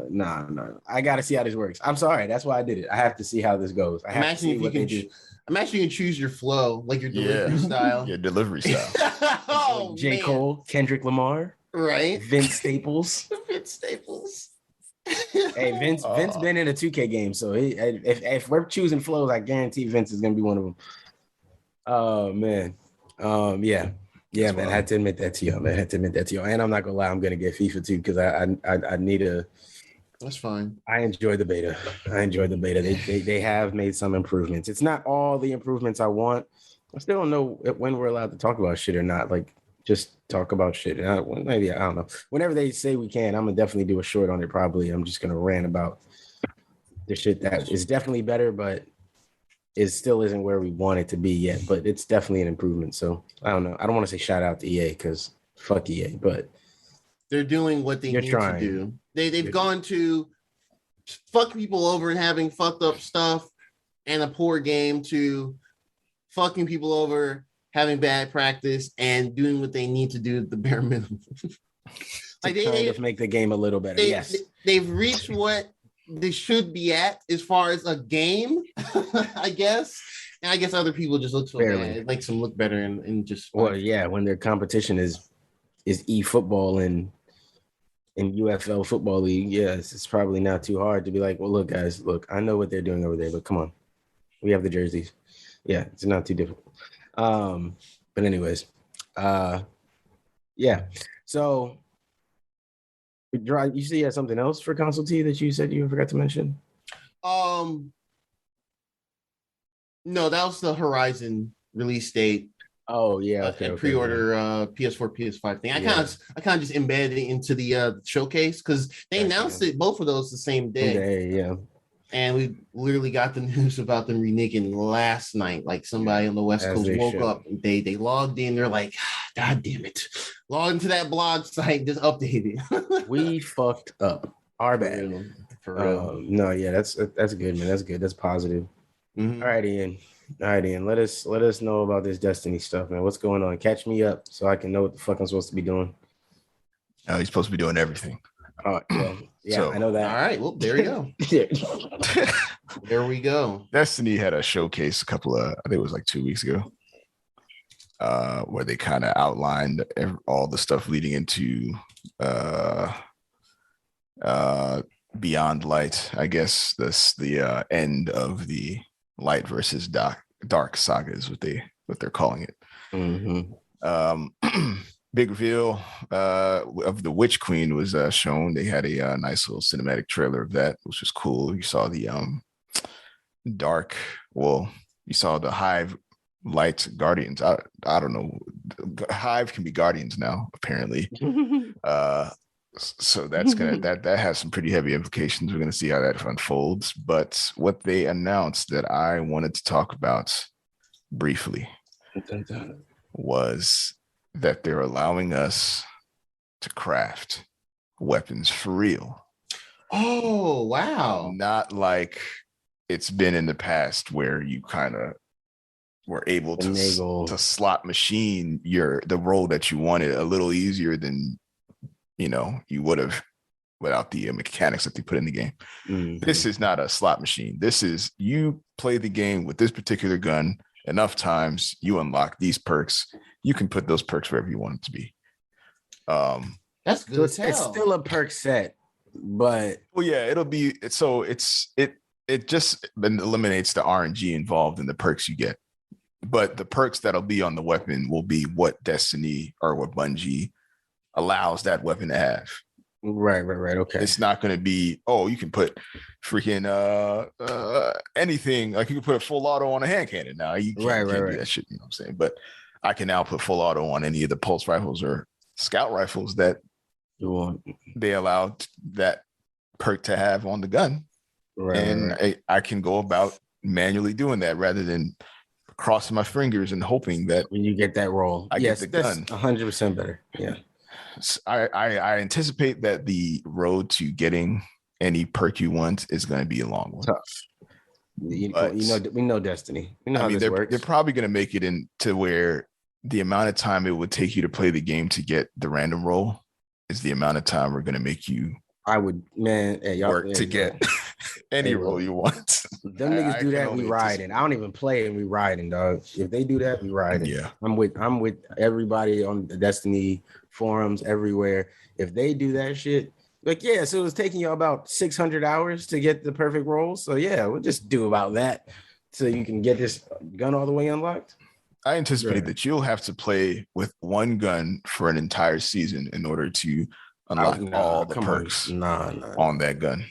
I gotta see how this works. I'm sorry, that's why I did it. I have to see how this goes. I have to see what they do. Imagine you can choose your flow, like your delivery style. Your delivery style. Like J. Cole, Kendrick Lamar, right? Vince Staples. Hey, Vince been in a 2K game, so if we're choosing flows, I guarantee Vince is gonna be one of them. Oh man, yeah, man. I had to admit that to y'all, and I'm not gonna lie, I'm gonna get FIFA too because I need a. That's fine. I enjoy the beta. They have made some improvements. It's not all the improvements I want. I still don't know when we're allowed to talk about shit or not. Like, just talk about shit. Maybe I don't know. Whenever they say we can, I'm gonna definitely do a short on it. Probably, I'm just gonna rant about the shit that is definitely better, but it still isn't where we want it to be yet. But it's definitely an improvement. So I don't know. I don't want to say shout out to EA because fuck EA, but they're doing what they need to do. They've gone to fuck people over and having fucked up stuff and a poor game to fucking people over, having bad practice, and doing what they need to do at the bare minimum. Like they make the game a little better. Yes, they've reached what they should be at as far as a game, I guess. And I guess other people just look so bad. It makes them look better and just. Well, yeah, when their competition is e-football and UFL Football League, yes, it's probably not too hard to be like, well, look, guys, I know what they're doing over there, but come on, we have the jerseys. Yeah, it's not too difficult. But anyways, yeah. So, you see, you had something else for Console T that you said you forgot to mention? No, that was the Horizon release date. Oh yeah, pre-order PS4, PS5 thing. I kind of just embedded it into the showcase because they announced it both of those the same day. Yeah. And we literally got the news about them reneging last night. Like somebody on the West Coast woke up and they logged in. They're like, God damn it. Log into that blog site, just update it. We fucked up. Our bad. For real. No, yeah, that's good, man. That's good. That's positive. Mm-hmm. All right, Ian. Let us know about this Destiny stuff, man. What's going on? Catch me up so I can know what the fuck I'm supposed to be doing. Oh, he's supposed to be doing everything. Yeah, so, I know that. All right, well, there you go. There we go. Destiny had a showcase I think it was like 2 weeks ago, where they kind of outlined all the stuff leading into Beyond Light. I guess the end of the Light versus Dark saga is what they're calling it. Mm-hmm. Big reveal of the Witch Queen was shown. They had a nice little cinematic trailer of that, which was cool. You saw the you saw the Hive Light Guardians. I don't know. Hive can be Guardians now, apparently. So that's gonna that has some pretty heavy implications. We're gonna see how that unfolds. But what they announced that I wanted to talk about briefly was that they're allowing us to craft weapons for real. Oh, wow. Not like it's been in the past where you kind of were able to slot machine the role that you wanted a little easier than you would have without the mechanics that they put in the game. Mm-hmm. This is not a slot machine. This is you play the game with this particular gun enough times, you unlock these perks. You can put those perks wherever you want them to be. That's good. So it's still a perk set, but it'll be so it just eliminates the RNG involved in the perks you get. But the perks that'll be on the weapon will be what Destiny or what Bungie allows that weapon to have. Right. Okay. It's not going to be, you can put freaking anything. Like you can put a full auto on a hand cannon now. You can't do that shit, you know what I'm saying? But I can now put full auto on any of the pulse rifles or scout rifles that they allow that perk to have on the gun. Right. I can go about manually doing that rather than crossing my fingers and hoping that when you get that roll, I get the gun. 100% better. Yeah. I anticipate that the road to getting any perk you want is going to be a long one. Tough. We know Destiny. We know how this works. They're probably going to make it into where the amount of time it would take you to play the game to get the random roll is the amount of time we're going to make you. I would, man, work to get any roll you want. Them niggas do that, we riding. I don't even play and we riding, dog. If they do that, we riding. Yeah, I'm with everybody on the Destiny forums everywhere. If they do that shit, so it was taking you about 600 hours to get the perfect roll. So we'll just do about that so you can get this gun all the way unlocked. I anticipate that you'll have to play with one gun for an entire season in order to unlock all the perks on that gun,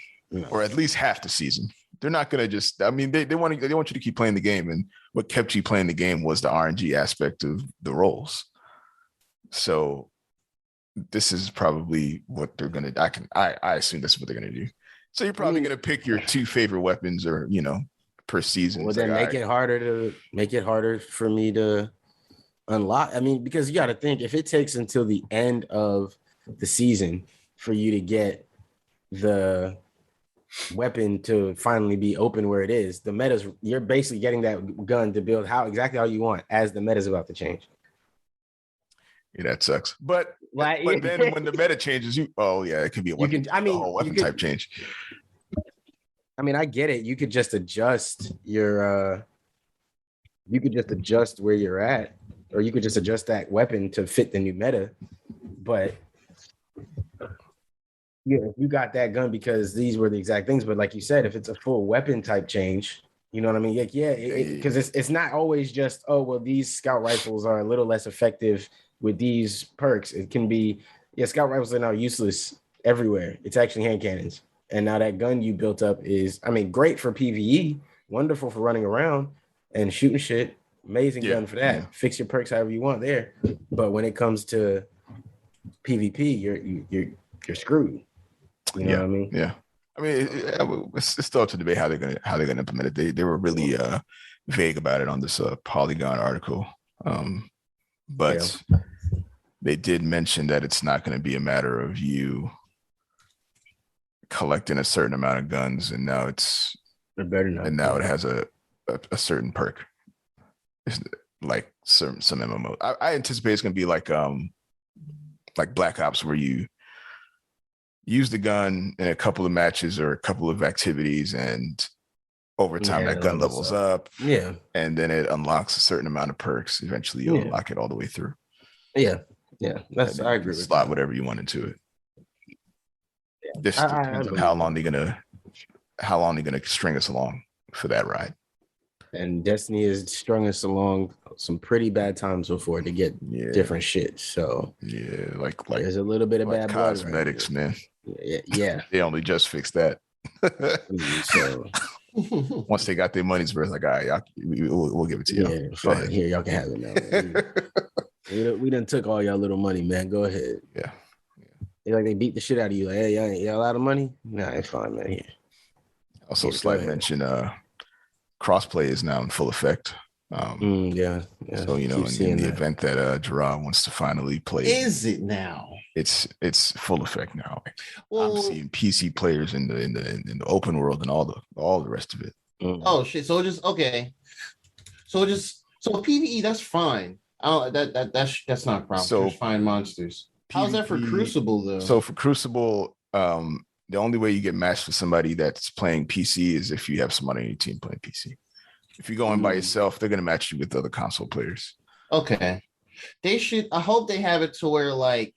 or at least half the season. They're not going to just, they want you to keep playing the game. And what kept you playing the game was the RNG aspect of the rolls. So this is probably what they're going to, I assume that's what they're going to do. So you're probably going to pick your two favorite weapons or, per season. Well, then make it harder for me to unlock. Because you got to think, if it takes until the end of the season for you to get the weapon to finally be open where it is, the meta's, you're basically getting that gun to build exactly how you want as the meta's about to change. Yeah, that sucks. But then when the meta changes, it could be a whole weapon type change. I get it. You could just adjust where you're at, or you could just adjust that weapon to fit the new meta. But if you got that gun because these were the exact things. But like you said, if it's a full weapon type change, you know what I mean? Because it's not always just, these scout rifles are a little less effective with these perks. It can be, scout rifles are now useless everywhere. It's actually hand cannons. And now that gun you built up is, great for PvE, wonderful for running around and shooting shit. Amazing gun for that. Yeah. Fix your perks however you want there. But when it comes to PvP, you're screwed. You know what I mean? Yeah. It's still up to debate how they're gonna implement it. They were really vague about it on this Polygon article, but they did mention that it's not going to be a matter of you collecting a certain amount of guns, and now it has a certain perk. It's like some MMO. I anticipate it's going to be like Black Ops, where you use the gun in a couple of matches or a couple of activities, and over time that gun levels up. Yeah. And then it unlocks a certain amount of perks. Eventually you'll unlock it all the way through. Yeah. Yeah. I agree with slot whatever you want into it. Yeah. This depends on how long they're gonna string us along for that ride. And Destiny has strung us along some pretty bad times before to get different shit. So like there's a little bit of bad cosmetics, man. Yeah. They only just fixed that. So once they got their money's worth, like, all right, we'll give it to you. Yeah, fine. Here, y'all can have it now. we done took all y'all little money, man. Go ahead. Yeah. They beat the shit out of you. Like, hey, y'all out of money? Nah, it's fine, man. Here. Also, slight mention, crossplay is now in full effect. So in the event that Gerard wants to finally play, is it now? It's full effect now. I'm seeing PC players in the open world and all the rest of it. Oh shit! So So PvE, that's fine. Oh, that's not a problem. So just find monsters. How's that for PvP Crucible though? So for Crucible, the only way you get matched with somebody that's playing PC is if you have somebody on your team playing PC. If you go in by yourself, they're gonna match you with other console players. Okay. They should. I hope they have it to where like,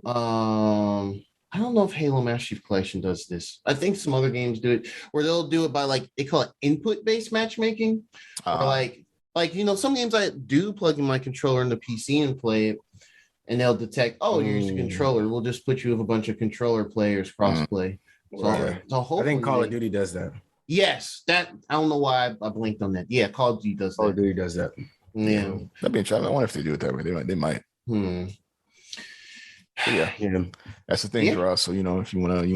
I don't know if Halo Master Chief Collection does this. I think some other games do it, where they'll do it by like they call it input-based matchmaking, or like some games I do plug in my controller in the PC and play it, and they'll detect, oh, here's a controller. We'll just put you with a bunch of controller players cross-play. So I think Call of Duty does that. Yes, that I don't know why I blinked on that. Yeah, Call of Duty does that. Call of Duty does that. Yeah, that'd be interesting. I wonder if they do it that way. They might. Yeah, that's the thing, Ross. So if you wanna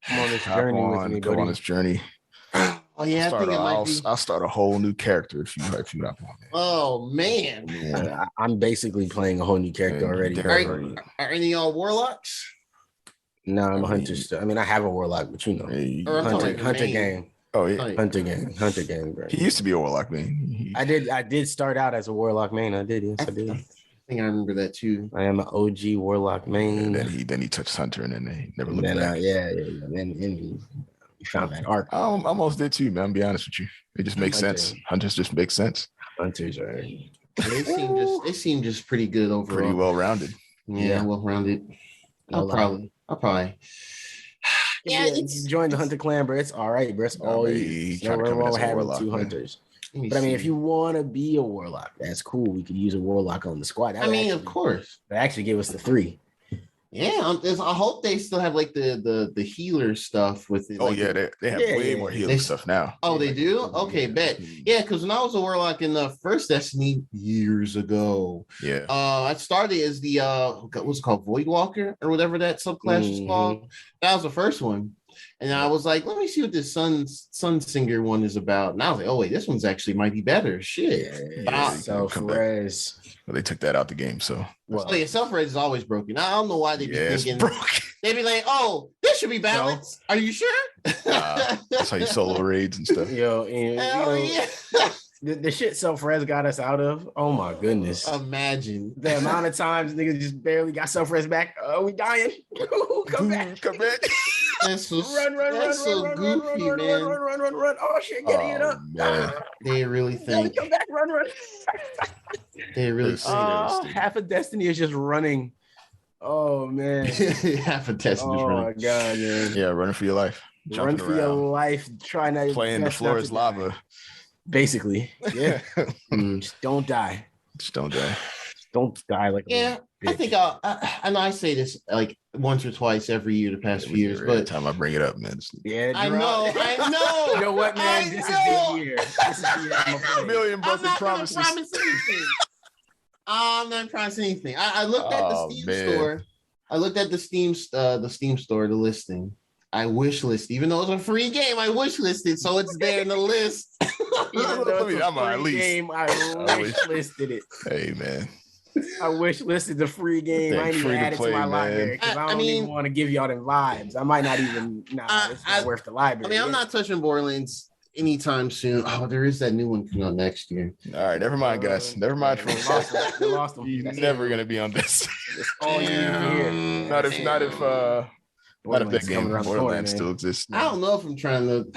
come on this journey with me, go on this journey. Oh yeah, I'll start a whole new character if you hop on. Oh man, I'm basically playing a whole new character already. Are any of y'all warlocks? No, I'm a hunter still. I mean, I have a warlock, but hunter game. Oh yeah, hunter game. Bro. He used to be a warlock main. I did start out as a warlock main. I did. Yes, I did. I think I remember that too. I am an OG warlock main. And then he touched hunter, and then they never looked back. Then he found that arc. I almost did too, man. I'll be honest with you. It just makes sense. Hunters just make sense. Hunters are. They seem just pretty good overall. Pretty well rounded. Yeah, well rounded. I'll probably. Yeah, join the hunter clan, bro. It's all right, bro. It's all you. No wrong having two hunters. But I mean, if you want to be a warlock, that's cool. We could use a warlock on the squad. Of course. They actually gave us the 3. Yeah, I hope they still have like the healer stuff with it. Oh yeah, they have way more healing stuff now. Oh, they do? Okay, bet. Yeah, because when I was a warlock in the first Destiny years ago, I started as the what's it called, Voidwalker or whatever that subclass is called. That was the first one. And I was like, let me see what this Sunsinger one is about. And I was like, oh wait, this one's actually might be better. Shit. Self-res. Well, they took that out the game, so. Self-res is always broken. I don't know why they be thinking. They'd be like, oh, this should be balanced. Are you sure? That's how you solo raids and stuff. The shit self-res got us out of. Oh my goodness. Imagine the amount of times niggas just barely got self-res back. Oh, we dying. Come back. That's so run, goofy, man. Run. Oh shit, getting it up. They really think. Come back, run. They really think. Half of Destiny is just running. Oh man. Half of Destiny is running. Oh my god, man. Yeah, running for your life. Run for your life. Try not playing the floor is lava. Basically. Yeah. Just don't die. Don't die like a bitch. I think I know I say this like once or twice every year the past few years, but every time I bring it up, man. I know. You know what, man? This is the year. This is the year. $1 million promises. I'm not promising anything. I looked at the Steam store. I looked at the Steam store, the listing. I wish list, even though it's a free game, I wish listed, so it's there in the list. I'm at least game. I wish listed it. Hey man, I wish listed the free game. I need to add it to my library because I don't even want to give y'all them vibes. I might not even. It's not worth the library. I'm not touching Borderlands anytime soon. Oh, there is that new one coming out next year. All right, never mind, guys. Never mind. We lost them. He's never gonna be on this. That's all you need to hear. Not if that game Borderlands still exists. I don't know if I'm trying to.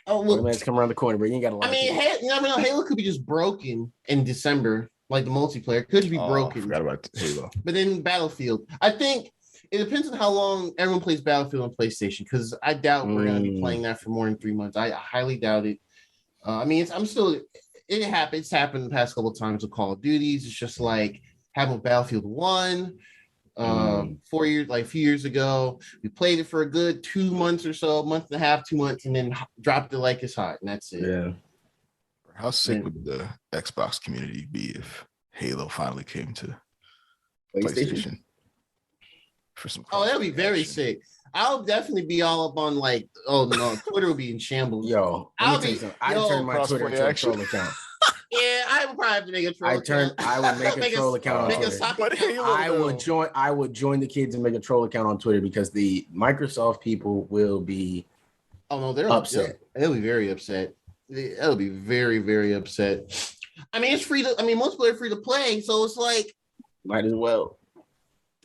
Borderlands come around the corner, but you ain't got a lot. I mean, you never know. Halo could be just broken in December, like the multiplayer could be broken. I forgot about Halo. But then Battlefield, I think it depends on how long everyone plays Battlefield on PlayStation. Because I doubt we're going to be playing that for more than 3 months. I highly doubt it. I mean, it happened. It's happened the past couple of times with Call of Duties. It's just like having Battlefield 1. 4 years, like a few years ago, we played it for a good 2 months or so, month and a half, 2 months, and then dropped it like it's hot, and that's it. Yeah. How sick would the Xbox community be if Halo finally came to PlayStation? For some that'd be very sick. I'll definitely be all up on like, Twitter will be in shambles. I turn my Twitter into a troll account. Yeah, I would probably have to make a troll account. I would make a troll account on Twitter. I would join the kids and make a troll account on Twitter because the Microsoft people will be they're upset. They'll be very upset. They'll be very, very upset. I mean, it's free to. I mean, multiplayer free to play, so it's like might as well.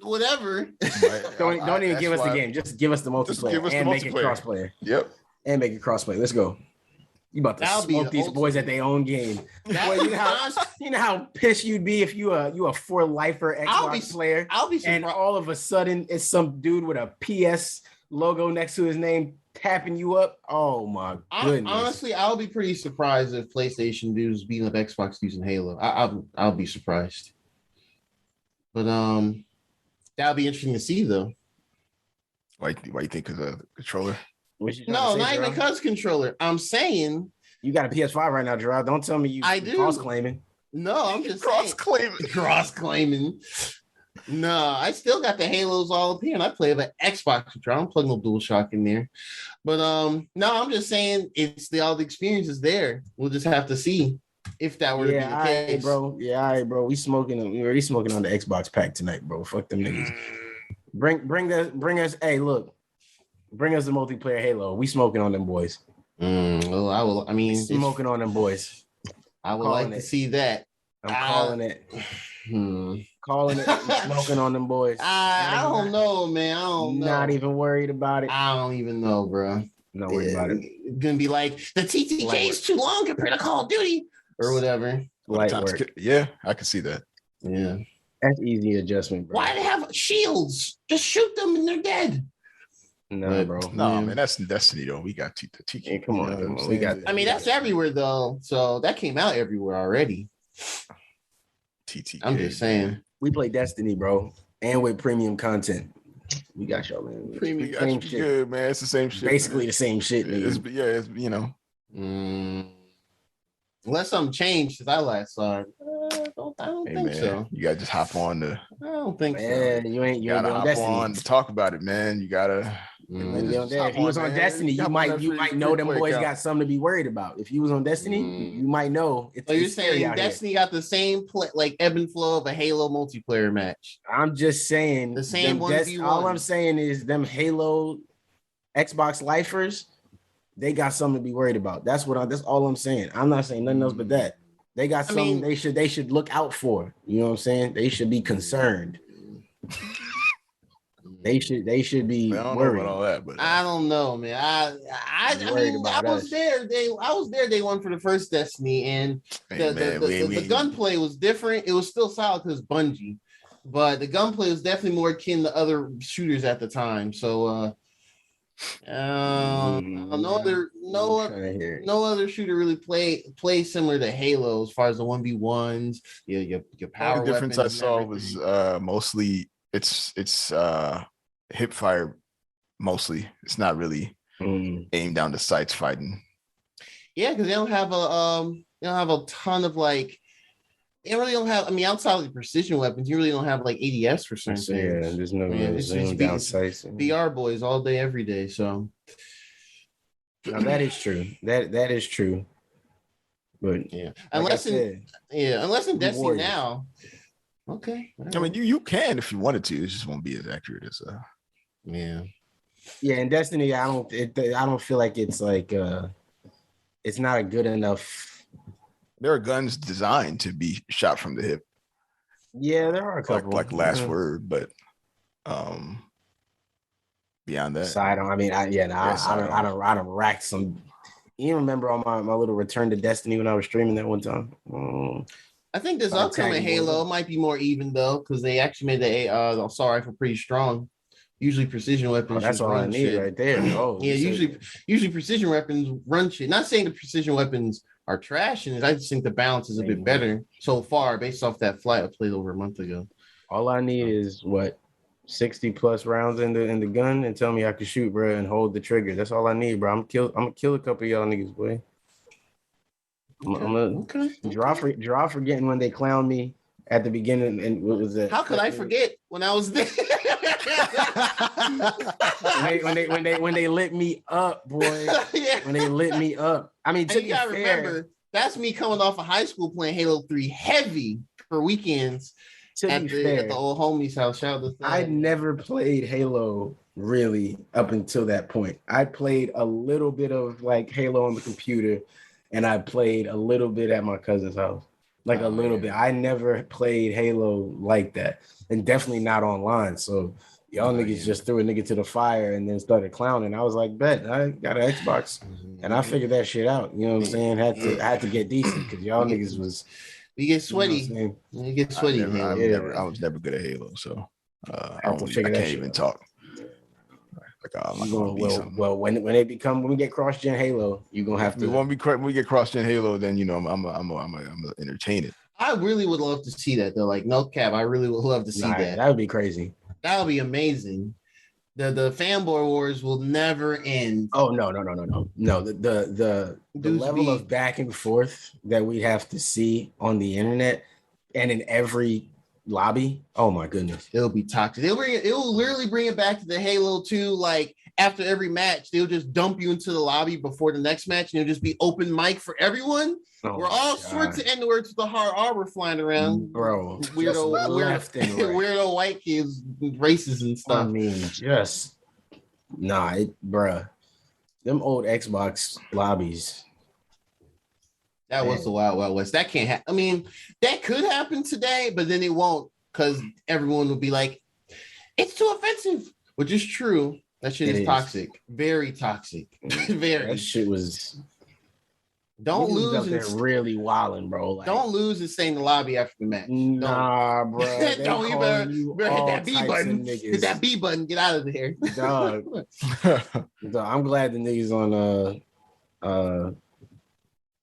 Whatever. Don't even give us the game. Just give us the multiplayer and make it crossplayer. Yep. And make it crossplay. Let's go. You about to smoke these boys at their own game. Boy, you know how pissed you'd be if you a for lifer Xbox player. I'll be and all of a sudden it's some dude with a PS logo next to his name tapping you up. Oh my goodness. Honestly, I'll be pretty surprised if PlayStation dudes beating up Xbox using Halo. I'll be surprised. But that'll be interesting to see though. Why you think of the controller? No, not even because controller. I'm saying you got a PS5 right now, Gerard. Don't tell me you cross claiming. No, I'm just cross claiming. No, I still got the Halos all up here, and I play with an Xbox controller. I don't plug no DualShock in there. But no, I'm just saying it's all the experience is there. We'll just have to see if that were to be the case, bro. Yeah, all right, bro. We already smoking on the Xbox pack tonight, bro. Fuck them niggas. Bring us. Hey, look. Bring us the multiplayer Halo. We smoking on them boys. Well, I mean, smoking on them boys. I would like to see that. I'm calling it. Calling it. Smoking on them boys. I don't know, man. I don't know. Not even worried about it. I don't even know, bro. Not worried about it. It's gonna be like the TTK is too long compared to Call of Duty or whatever. Light work. Yeah, I can see that. Yeah, that's easy adjustment, bro. Why do they have shields? Just shoot them and they're dead. No, bro. No, man, that's Destiny though. We got TTK. Hey, come on. We got. I mean, that's everywhere though. So that came out everywhere already. TTK. I'm just saying. We play Destiny, bro, and with premium content. We got y'all, man. Premium same shit. Good, man. It's the same shit. Basically the same shit. It's you know. Unless something changed since I last saw it. I don't think so. You gotta just hop on I don't think so. You gotta hop on to talk about it, man. You gotta. If he was on Destiny, you might know them boys got something to be worried about. If you was on Destiny, you might know. So you're saying Destiny got the same like ebb and flow of a Halo multiplayer match? I'm just saying the same 1v1. All I'm saying is them Halo Xbox lifers, they got something to be worried about. That's all I'm saying. I'm not saying nothing else but that. They got something they should look out for. You know what I'm saying? They should be concerned. They should be worried about all that, but I don't know, man. I was there. I was there day one for the first Destiny, and the gunplay was different. It was still solid because Bungie, but the gunplay was definitely more akin to other shooters at the time. So no other shooter really play similar to Halo as far as the 1v1s. Your power. The difference I saw was mostly it's hip fire. Mostly, it's not really aim down the sights fighting. Yeah, because they don't have a ton of like. They really don't have. I mean, outside of the precision weapons, you really don't have like ADS for certain things. Yeah, there's no down sights. BR boys all day, every day. So now that is true. That is true. But yeah, unless in Destiny Warriors. Now. Okay. I mean, you can if you wanted to. It just won't be as accurate as Yeah. Yeah, in Destiny, I don't feel like it's like it's not a good enough. There are guns designed to be shot from the hip. Yeah, there are a couple. Like last word, but beyond that. Sidearm. I mean, I don't rack some. You remember on my little return to Destiny when I was streaming that one time? I think this upcoming Halo might be more even though, because they actually made the assault rifle pretty strong. Usually precision weapons. That's all I need right there. Yeah, usually precision weapons run shit. Not saying the precision weapons are trash, and I just think the balance is a bit better so far based off that flight I played over a month ago. All I need is 60 plus rounds in the gun, and tell me I can shoot, bro, and hold the trigger. That's all I need, bro. I'm gonna kill a couple of y'all niggas, boy. Okay. Draw forgetting when they clowned me at the beginning, and what was that? How could I forget when I was there? when they lit me up, boy. Yeah. When they lit me up. I mean, you gotta remember, that's me coming off of high school playing Halo 3 heavy for weekends at the old homie's house. Shout out to I never played Halo really up until that point. I played a little bit of like Halo on the computer, and I played a little bit at my cousin's house. like a little bit. I never played Halo like that, and definitely not online. So y'all niggas just threw a nigga to the fire and then started clowning. I was like, bet I got an Xbox, and I figured that shit out. You know what I'm saying? Had to get decent because y'all niggas was. We get sweaty. You get sweaty. I was never good at Halo, so I can't even talk. When we get cross-gen Halo, you're gonna have to. When we get cross-gen Halo, then I'm gonna entertain it. I really would love to see that though. Like no cap, I really would love to see that. That would be crazy. That would be amazing. The fanboy wars will never end. Oh no. The level of back and forth that we have to see on the internet and in every lobby. Oh my goodness. It'll be toxic. It will literally bring it back to the Halo 2. Like after every match, they'll just dump you into the lobby before the next match, and it'll just be open mic for everyone. We're all sorts of N-words with the hard arbor flying around. Bro. Weirdo white kids, races and stuff. I mean, bruh. Them old Xbox lobbies. That was the Wild Wild West. That can't happen. I mean, that could happen today, but then it won't because everyone will be like, it's too offensive, which is true. That shit is toxic. Very toxic. Very. That shit was. Don't lose. Out there really wilding, bro. Like, don't lose and stay in the lobby after the match. Nah, bro. Don't even hit that B button. Hit that B button. Get out of there, dog. I'm glad the niggas on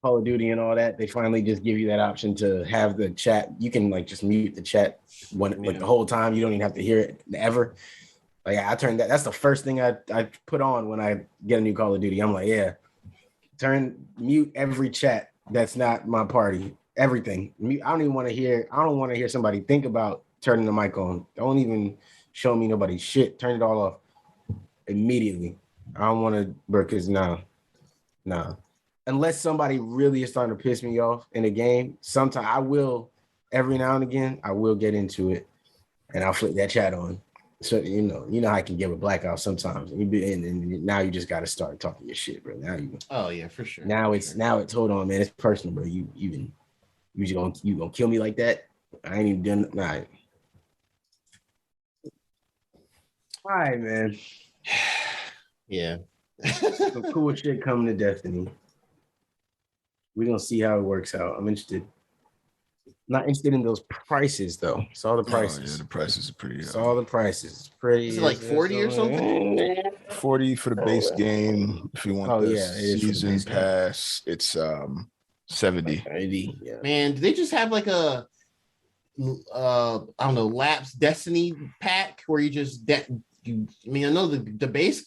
Call of Duty and all that, they finally just give you that option to have the chat. You can like just mute the chat the whole time. You don't even have to hear it ever. Like I turned that's the first thing I put on when I get a new Call of Duty. I'm like, mute every chat that's not my party. Everything. I don't want to hear somebody think about turning the mic on. Don't even show me nobody's shit. Turn it all off immediately. I don't want to, because nah. Unless somebody really is starting to piss me off in a game, sometimes I will, every now and again, I will get into it and I'll flip that chat on. So, you know how I can give a blackout sometimes. And now you just got to start talking your shit, bro. Oh yeah, for sure. Now it's hold on, man. It's personal, bro. You gonna kill me like that? I ain't even done. Nah. All right, man. Yeah. Some cool shit coming to Destiny. We're gonna see how it works out. I'm interested. Not interested in those prices though. Saw the prices. Oh, yeah, the prices are pretty. Saw the prices. Pretty. Is it like 40 or something? 40 for the base game. If you want the season pass, it's 70. 80. Yeah. Man, do they just have like a I don't know, Laps Destiny pack where you just I know the base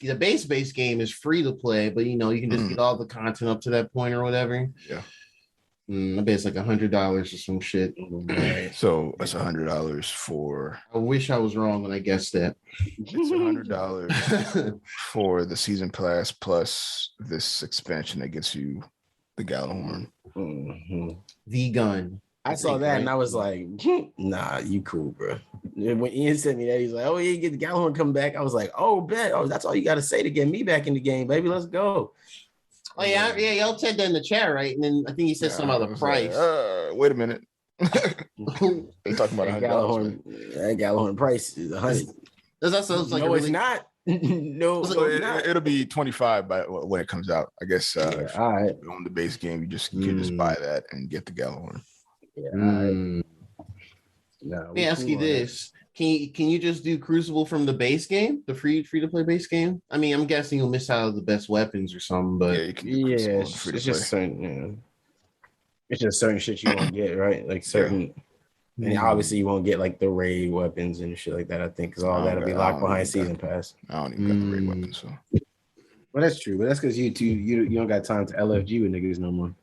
game is free to play, but you can just get all the content up to that point or whatever. Yeah. I bet it's like $100 or some shit. So that's $100 for. I wish I was wrong when I guessed that. It's $100 for the season pass plus this expansion that gets you the Gallahorn. Mm-hmm. The gun. I saw that and I was like, nah, you cool, bro. When Ian sent me that, he's like, oh, yeah, you get the Gallahorn come back. I was like, oh, bet. Oh, that's all you got to say to get me back in the game, baby. Let's go. Oh, yeah, y'all said that in the chat, right? And then I think he said something about the price. Wait a minute. They're talking about $100. That Gallahorn price is $100. Does that sound like it's not. No, so it'll be $25 when it comes out. I guess all right. On the base game, you just buy that and get the Gallahorn. Yeah. Let me ask you this. Can you just do Crucible from the base game, the free to play base game? I mean, I'm guessing you'll miss out on the best weapons or something, but you can do it's just certain, it's just certain shit you won't get, right? Like certain, and obviously you won't get like the raid weapons and shit like that. I think because all that'll be locked behind season pass. I don't even got the raid weapons, so. Well, that's true, but that's because you don't got time to LFG with niggas no more.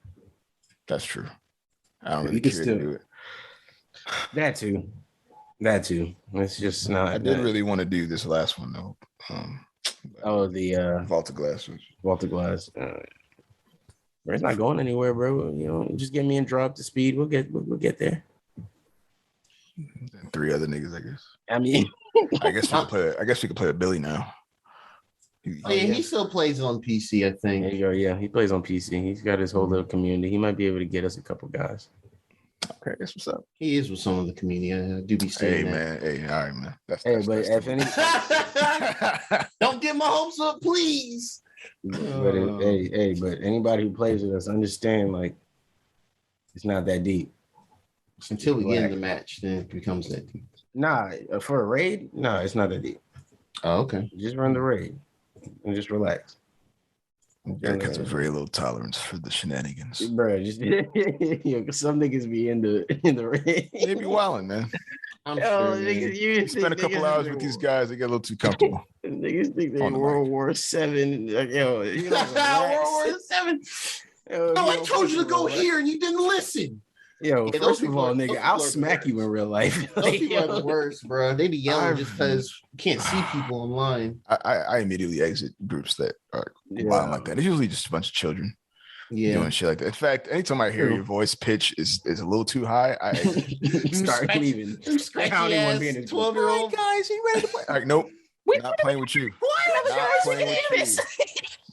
That's true. I don't really care to do it. That too. It's just not. I did really want to do this last one though. The Vault of Glass. Vault of Glass. It's not going anywhere, bro. Just get me and draw up to speed. We'll get there. And 3 other niggas, I guess. I mean, I guess we could play with Billy now. He still plays on PC, I think. There you go. Yeah, he plays on PC. He's got his whole little community. He might be able to get us a couple guys. Okay, that's what's up. He is with some of the comedian. I do be saying man. Hey, all right, man. That's but if any, don't get my hopes up, please. but but anybody who plays with us understand, like, it's not that deep. Until we get in the match, then it becomes that deep. Nah, for a raid, no, it's not that deep. Oh, okay. Just run the raid and just relax. Derek has a very low tolerance for the shenanigans. Bro, just some niggas be in the raid. They be wilding, man. I'm sure. You spend a couple hours with these guys, they get a little too comfortable. Niggas think they World War VII. Like, yo, you know, World War VII. No, I told you to go here and you didn't listen. Yo, first of all, nigga, I'll smack you in real life. Those people are the worst, bro. They be yelling just because you can't see people online. I immediately exit groups that are wild like that. It's usually just a bunch of children doing shit like that. In fact, anytime I hear your voice pitch is a little too high, I start leaving. I don't even want to be in 12-year-old guys. Are you ready to play? All right, nope. Not playing with you. Not playing with you.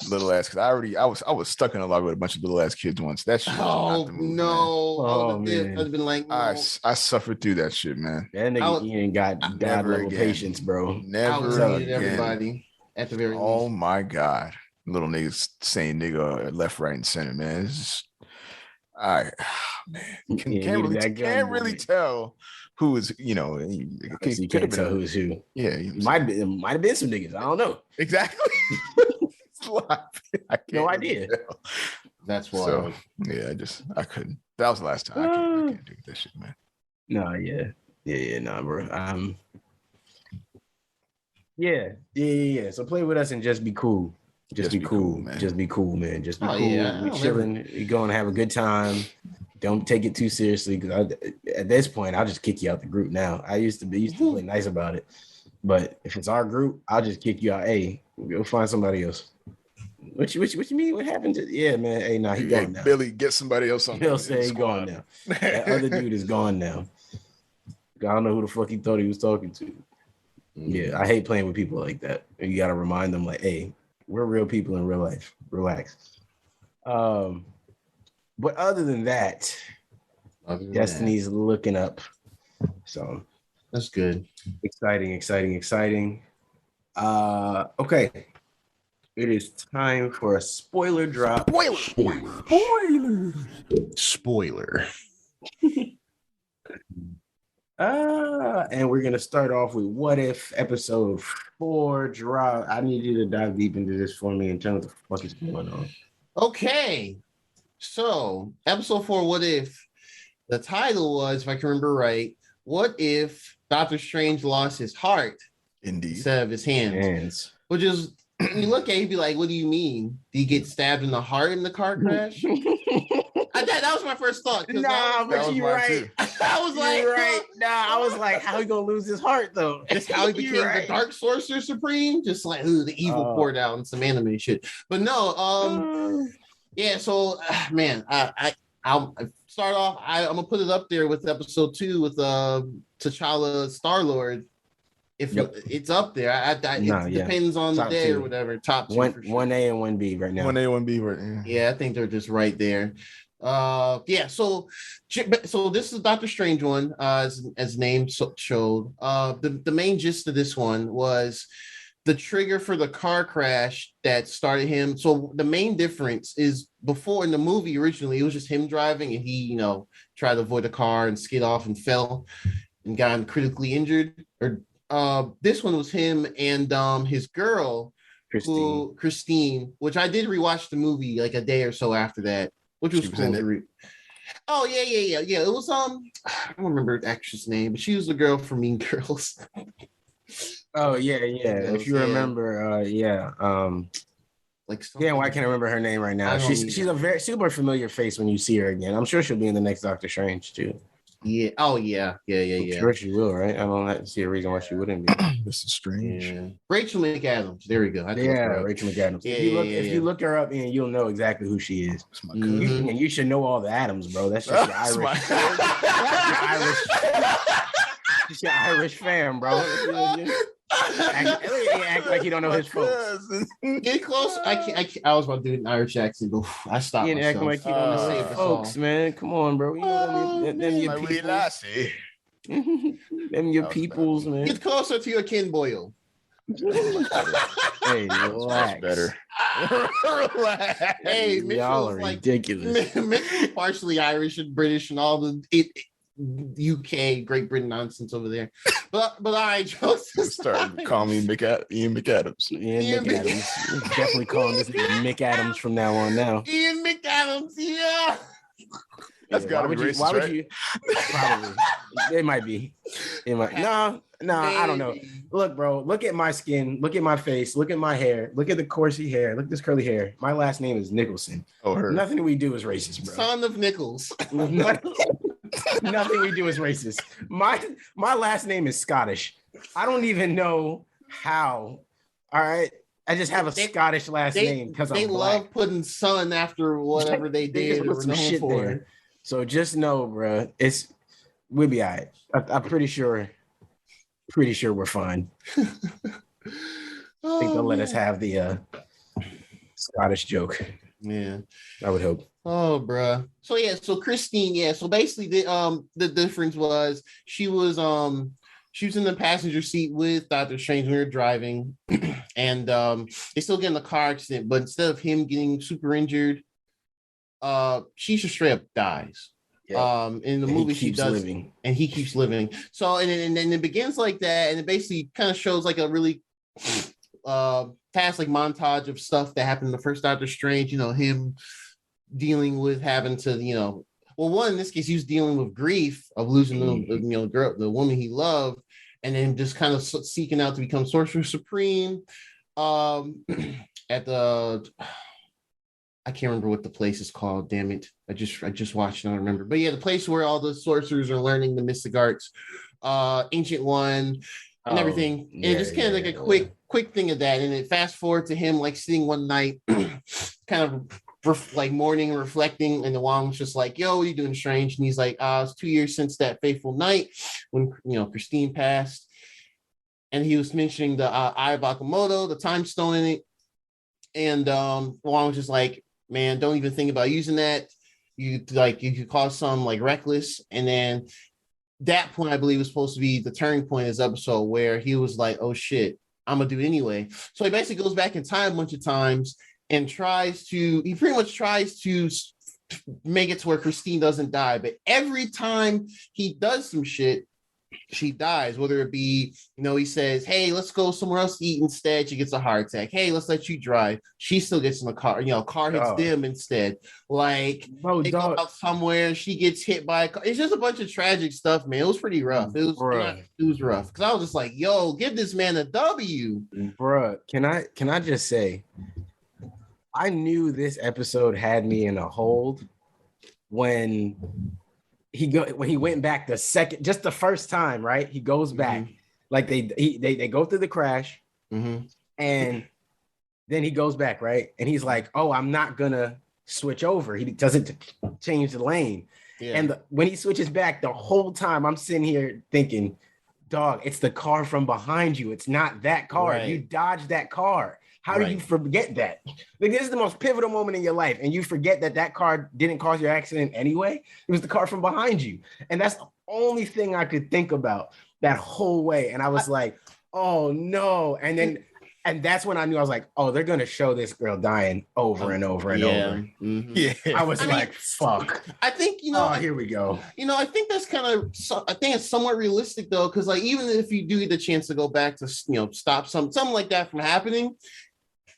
Little ass, because I was stuck in a lobby with a bunch of little ass kids once. That shit. Oh no! Man. I'd been like, no. I suffered through that shit, man. That nigga Ian got God level patience, bro. Never again. Everybody at the very least. least. My God, little niggas saying nigga left, right, and center, man. It's just, man, can't really tell who is, you can't tell who is who. Yeah, it might have been some niggas. I don't know exactly. No idea. That's why. So, yeah, I couldn't. That was the last time. I can't do this shit, man. No, nah, bro. Yeah. So play with us and just be cool. Just be cool, man. Just be cool, man. Just be cool. Yeah, we're chilling. You're going to have a good time. Don't take it too seriously, because at this point, I'll just kick you out the group now. I used to play nice about it, but if it's our group, I'll just kick you out. Hey, go find somebody else. What you mean? What happened to? Yeah, man. Hey, nah, he gone now. Billy, get somebody else on. He'll say he's gone now. That other dude is gone now. I don't know who the fuck he thought he was talking to. Yeah, I hate playing with people like that. You got to remind them, like, hey, we're real people in real life. Relax. But other than that, Destiny's looking up. So that's good. Exciting. Okay. It is time for a spoiler drop. Spoiler. And we're gonna start off with What If episode 4 drop. I need you to dive deep into this for me and tell me what the fuck is going on. Okay. So episode 4, What If? The title was, if I can remember right, what if Doctor Strange lost his heart instead of his hands? Which is, when you look at it, you'd be like, what do you mean? Did he get stabbed in the heart in the car crash? That was my first thought. Nah, but you're right. I was like, right. Nah, I was like, how he gonna lose his heart though? That's how he became the Dark Sorcerer Supreme. Just like, the evil poured out in some anime shit. But no, yeah. So, man, I'll start off. I'm gonna put it up there with episode 2 with T'Challa Star-Lord. If it's up there, it depends on the day or whatever. Top 2 for sure. 1A and 1B right now. 1A and 1B right. Yeah, I think they're just right there. So this is Doctor Strange one, as name showed. The main gist of this one was the trigger for the car crash that started him. So the main difference is, before in the movie originally, it was just him driving and he, tried to avoid the car and skid off and fell and got critically injured. Or this one was him and his girl, Christine, which I did rewatch the movie like a day or so after that, which was cool to read. Oh yeah. It was I don't remember the actress name, but she was the girl from Mean Girls. Oh yeah. If you remember, why can't I remember her name right now? She's a very super familiar face when you see her again. I'm sure she'll be in the next Doctor Strange too. Yeah. Oh yeah. I'm sure she will, right? I don't see a reason why she wouldn't be. This is strange. Yeah. Rachel McAdams. There we go. Rachel McAdams. If you look her up, and you'll know exactly who she is. That's my cousin. And you should know all the Adams, bro. That's just your Irish. That's your Irish fam, bro. act like he don't know his folks. Get close. I was about to do an Irish accent, but I stopped He myself. acting like he don't know his folks, man. Come on, bro. You know them your peoples. Them your peoples, man. Get closer to your kin, boyo. Hey, relax. Better. Hey, y'all are like, ridiculous. Mitchell's partially Irish and British and all the UK, Great Britain nonsense over there. But all right, Joseph. Start calling me Ian McAdams. Ian McAdams. Definitely calling this Mick Adams from now on. Now. Ian McAdams, yeah. That's gotta be racist, right? Would you? Probably. It might be. It might. No, I don't know. Look, bro. Look at my skin. Look at my face. Look at my hair. Look at the coursey hair. Look at this curly hair. My last name is Nicholson. Oh, her. Nothing we do is racist, bro. Son of Nichols. Nothing we do is racist. My last name is Scottish. I don't even know how. All right. I just have a Scottish last name because they love putting son after whatever they did or some shit for. There. So just know, bro, we'll be all right. I'm pretty sure we're fine. I think they'll let us have the Scottish joke. Yeah, I would hope. Oh, bro. So yeah, so Christine, yeah. So basically, the difference was she was in the passenger seat with Dr. Strange when we were driving, and they still get in the car accident, but instead of him getting super injured, she just straight up dies. Yeah. In the movie, she does living. And he keeps living. So and then it begins like that, and it basically kind of shows like a really fast like montage of stuff that happened in the first Doctor Strange. You know, him dealing with having to, well, one in this case, he was dealing with grief of losing the woman he loved, and then just kind of seeking out to become Sorcerer Supreme. At the I can't remember what the place is called. Damn it! I just watched it. I don't remember. But yeah, the place where all the sorcerers are learning the mystic arts, Ancient One, and everything. And it just kind of like a quick thing of that. And it fast forward to him like sitting one night, kind of like mourning and reflecting. And the Wong's just like, "Yo, what are you doing, Strange?" And he's like, "It's 2 years since that fateful night when Christine passed." And he was mentioning the Eye of Akamoto, the time stone in it. And Wong was just like, man, don't even think about using that. You could cause some like reckless. And then that point, I believe, was supposed to be the turning point of this episode where he was like, oh shit, I'm gonna do it anyway. So he basically goes back in time a bunch of times and he pretty much tries to make it to where Christine doesn't die. But every time he does some shit, she dies, whether it be, he says, hey, let's go somewhere else to eat instead. She gets a heart attack. Hey, let's let you drive. She still gets in the car. Car hits them instead. Like, they go out somewhere. She gets hit by a car. It's just a bunch of tragic stuff, man. It was pretty rough. It was rough. Because I was just like, yo, give this man a W. Bruh, can I just say, I knew this episode had me in a hold when he went back the first time, right? He goes back, like they go through the crash, and then he goes back, right? And he's like, "Oh, I'm not gonna switch over." He doesn't change the lane, and when he switches back, the whole time I'm sitting here thinking, "Dog, it's the car from behind you. It's not that car. Right. You dodged that car. How do you forget that? Like, this is the most pivotal moment in your life, and you forget that car didn't cause your accident anyway. It was the car from behind you, and that's the only thing I could think about that whole way. And I was like, "Oh no!" And that's when I knew. I was like, "Oh, they're gonna show this girl dying over and over and over." Mm-hmm. Yeah, I was like, "Fuck." I think here we go. I think that's kind of. I think it's somewhat realistic though, because like even if you do get the chance to go back to stop something like that from happening.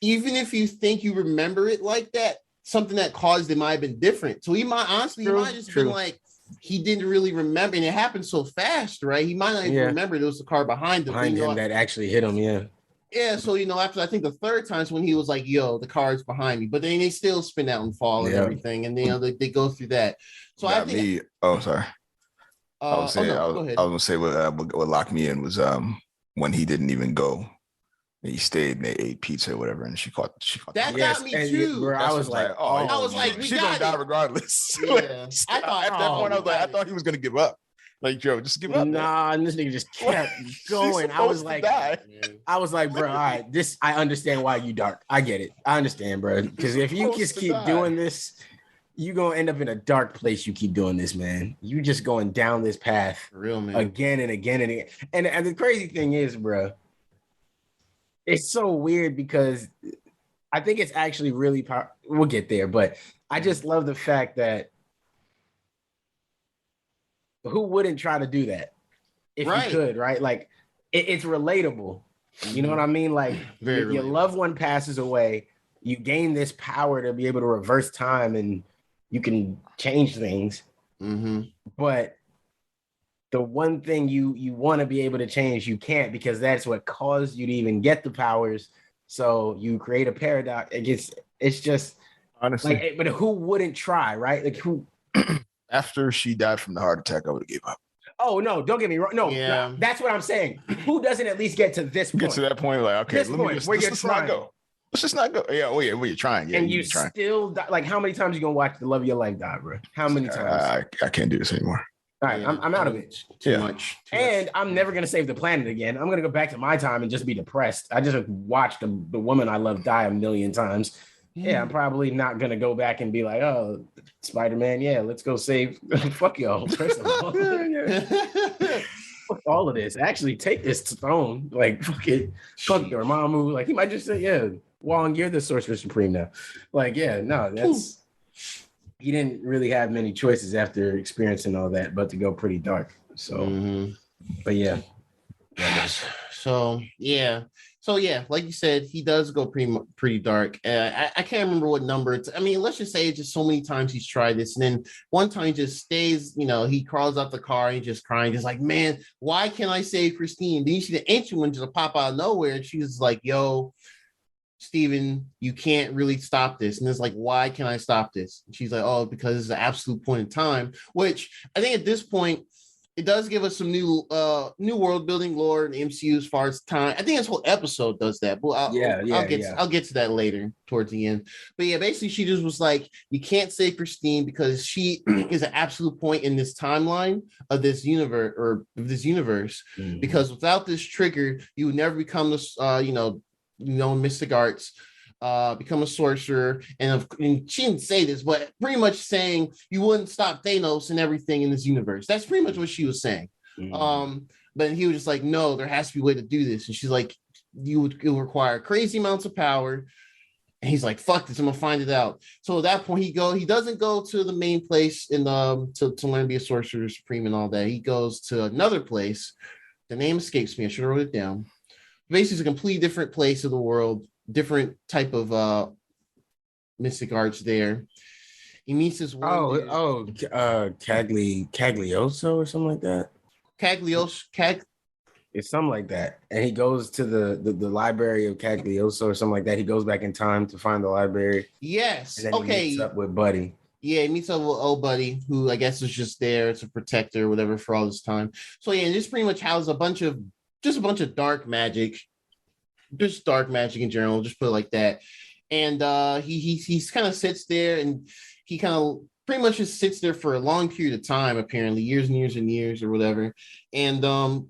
Even if you think you remember it like that, something that caused it might have been different. So he might just been like, he didn't really remember, and it happened so fast, right? He might not even remember there was a car behind him. That actually hit him, Yeah, so after I think the third time is when he was like, "Yo, the car is behind me," but then they still spin out and fall and everything, and they go through that. So I think. Sorry. I was gonna say what locked me in was when he didn't even go. He stayed and they ate pizza or whatever, and she caught that got me too. Bro, I was like, I was like, she's gonna die regardless. Yeah. At that point, I was like, I thought he was gonna give up. Like, Joe, just give up. Nah, and this nigga just kept going. I was like, bro, all right, I understand why you dark. I get it. I understand, bro. Because if you just keep doing this, you gonna end up in a dark place. You keep doing this, man. You just going down this path, real man, again and again and again. And the crazy thing is, bro, it's so weird because I think it's actually really powerful. We'll get there, but I just love the fact that who wouldn't try to do that if you could, right? Like it's relatable. You know what I mean? Like your loved one passes away, you gain this power to be able to reverse time and you can change things. But the one thing you want to be able to change, you can't, because that's what caused you to even get the powers. So you create a paradox. It's just honestly, like, but who wouldn't try, right? Like who? After she died from the heart attack, I would have gave up. Oh no, don't get me wrong. No, that's what I'm saying. Who doesn't at least get to this point? Get to that point, like, okay, let's not go. Let's just not go. Yeah, well, you're trying. Yeah, and you still die. Like, how many times you gonna watch the love of your life die, bro? How many times? I can't do this anymore. All right, I'm out of it. Too much. And I'm never gonna save the planet again. I'm gonna go back to my time and just be depressed. I just watched the woman I love die a million times. Yeah, I'm probably not gonna go back and be like, oh, Spider-Man, yeah, let's go save. Fuck y'all. First of all, fuck all of this. Actually, take this throne. Like, fuck it. Fuck Dormammu. Like, he might just say, yeah, Wong, you're the Sorcerer Supreme now. Like, yeah, no, that's. He didn't really have many choices after experiencing all that, but to go pretty dark. So, but yeah. So yeah, like you said, he does go pretty dark. I can't remember what number it's. I mean, let's just say it's just so many times he's tried this, and then one time he just stays. You know, he crawls out the car and just crying, just like, man, why can't I save Christine? Then you see the ancient one just pop out of nowhere, and she's like, yo, Steven, you can't really stop this. And it's like, why can I stop this? And she's like, oh, because it's an absolute point in time. Which I think at this point, it does give us some new world building lore in the MCU as far as time. I think this whole episode does that. But I'll get to that later towards the end. But yeah, basically she just was like, you can't save Christine because she is an absolute point in this timeline of this universe. Because without this trigger, you would never become this mystic arts, become a sorcerer, and she didn't say this, but pretty much saying you wouldn't stop Thanos and everything in this universe. That's pretty much what she was saying. But he was just like, no, there has to be a way to do this. And she's like, it would require crazy amounts of power. And he's like, fuck this, I'm gonna find it out. So at that point, he doesn't go to the main place in to learn to be a sorcerer supreme and all that. He goes to another place. The name escapes me. I should have wrote it down. Basically, it's a completely different place of the world, different type of mystic arts there. He meets this one. Caglioso or something like that. It's something like that. And he goes to the library of Caglioso or something like that. He goes back in time to find the library. Yes. And then he meets up with Buddy. Yeah, he meets up with old Buddy, who I guess is just there to protect her, whatever, for all this time. So yeah, this pretty much houses a bunch of dark magic, just dark magic in general, just put it like that. And he's kind of sits there, and he kind of pretty much just sits there for a long period of time, apparently years and years and years or whatever, and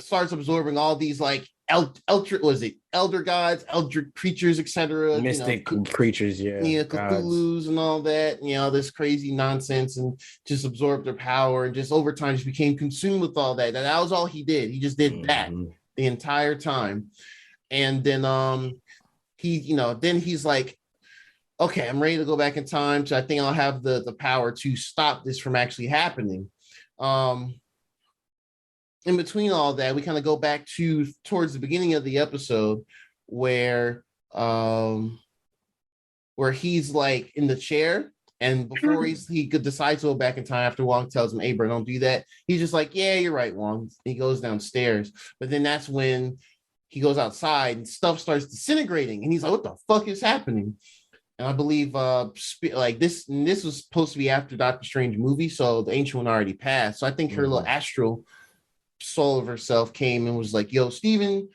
starts absorbing all these like elder gods, elder creatures, etc., mystic creatures, Cthulhu's and all that, this crazy nonsense, and just absorbed their power, and just over time just became consumed with all that. That was all he did. He just did that the entire time. And then then he's like, okay, I'm ready to go back in time, so I think I'll have the power to stop this from actually happening. In between all that, we kind of go back towards the beginning of the episode where he's like in the chair, and before he could decide to go back in time after Wong tells him, hey, bro, don't do that. He's just like, yeah, you're right, Wong. He goes downstairs, but then that's when he goes outside and stuff starts disintegrating, and he's like, what the fuck is happening? And I believe this was supposed to be after Doctor Strange movie, so the Ancient One already passed. So I think her little astral soul of herself came and was like, yo, Steven,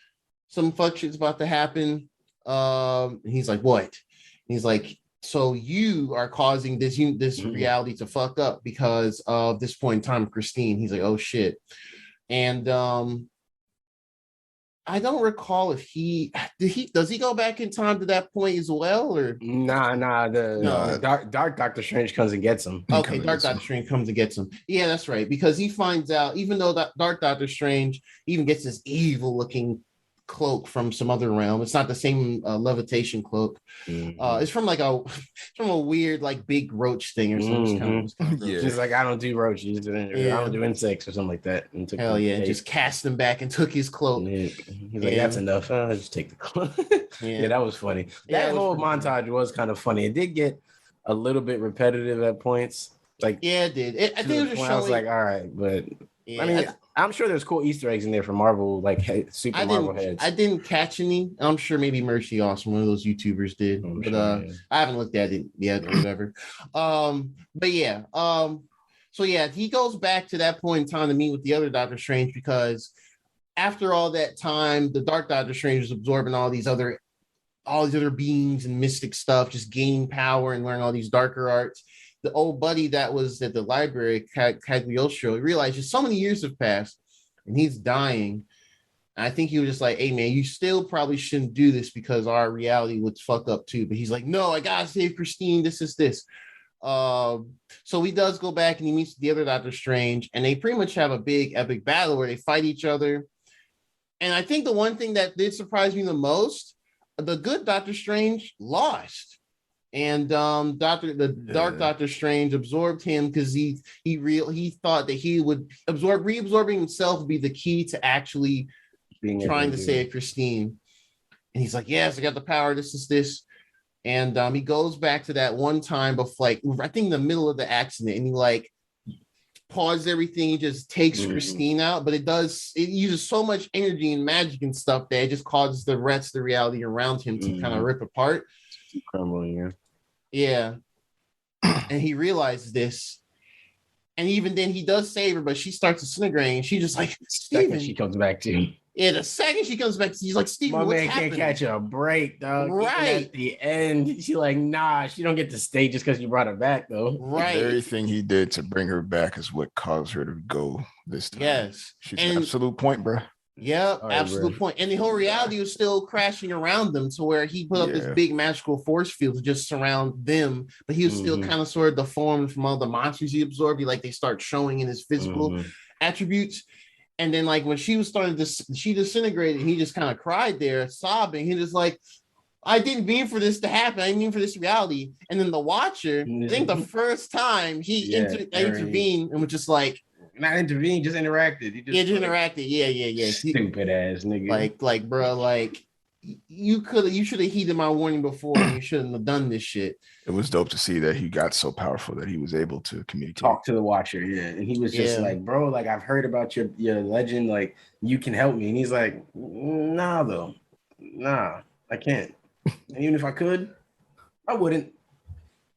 some fuck shit's about to happen. And he's like, what? And he's like, so you are causing this reality to fuck up because of this point in time, Christine. He's like, oh shit. And I don't recall if does he go back in time to that point as well, or the Dark Doctor Strange comes and gets him. Okay, Dark Doctor Strange comes and gets him. Yeah, that's right, because he finds out, even though that Dark Doctor Strange even gets this evil looking cloak from some other realm. It's not the same levitation cloak. It's from a weird like big roach thing or something. She's like, I don't do roaches, I don't do insects or something like that. And hell yeah, and just cast him back and took his cloak. He's like, that's enough. I'll just take the cloak. That was funny. That whole montage was kind of funny. It did get a little bit repetitive at points. Like, yeah, it did. I think it was just showing. I was like, all right, but I mean, I'm sure there's cool Easter eggs in there for Marvel, like Super Marvel heads. I didn't catch any. I'm sure maybe Mercy Awesome, one of those YouTubers, did, I haven't looked at it yet or whatever. But yeah, so yeah, he goes back to that point in time to meet with the other Doctor Strange, because after all that time, the Dark Doctor Strange was absorbing all these other beings and mystic stuff, just gaining power and learning all these darker arts. The old buddy that was at the library, Cagliostro, realized just so many years have passed and he's dying. And I think he was just like, hey, man, you still probably shouldn't do this because our reality would fuck up too. But he's like, no, I got to save Christine. This is this. So he does go back and he meets the other Doctor Strange, and they pretty much have a big epic battle where they fight each other. And I think the one thing that did surprise me the most, the good Doctor Strange lost. And Dark Doctor Strange absorbed him because he thought that he would reabsorbing himself would be the key to actually trying to save Christine. And he's like, yes, I got the power. This is this. And he goes back to that one time before, like, I think in the middle of the accident, and he like pauses everything. He just takes Christine out, but it uses so much energy and magic and stuff that it just causes the rest of the reality around him to kind of rip apart. Crumbling, yeah. And he realizes this, and even then he does save her, but she starts disintegrating, and she just like, Steven. She comes back to him. Yeah, the second she comes back, she's like, Steven, my what's man happening? Can't catch a break, dog. Right. At the end, she like, nah, she don't get to stay just because you brought her back, though. Right. The very thing he did to bring her back is what caused her to go this time. Yes. She's an absolute point, bro. Yeah, absolute point. And the whole reality was still crashing around them, to where he put up this big magical force field to just surround them, but he was still kind of sort of deformed from all the monsters he absorbed. Like, they start showing in his physical attributes. And then, like, when she was starting to, she disintegrated, he just kind of cried there, sobbing. He just like, I didn't mean for this to happen. I didn't mean for this reality. And then the Watcher, I think the first time he intervened and was just like, not intervened, just interacted. He just interacted. Yeah. Stupid ass nigga. Like, bro, like, you should have heeded my warning before, and you shouldn't have done this shit. It was dope to see that he got so powerful that he was able to communicate. Talk to the Watcher, and he was just like, bro, like, I've heard about your legend, like, you can help me. And he's like, nah, I can't. And even if I could, I wouldn't.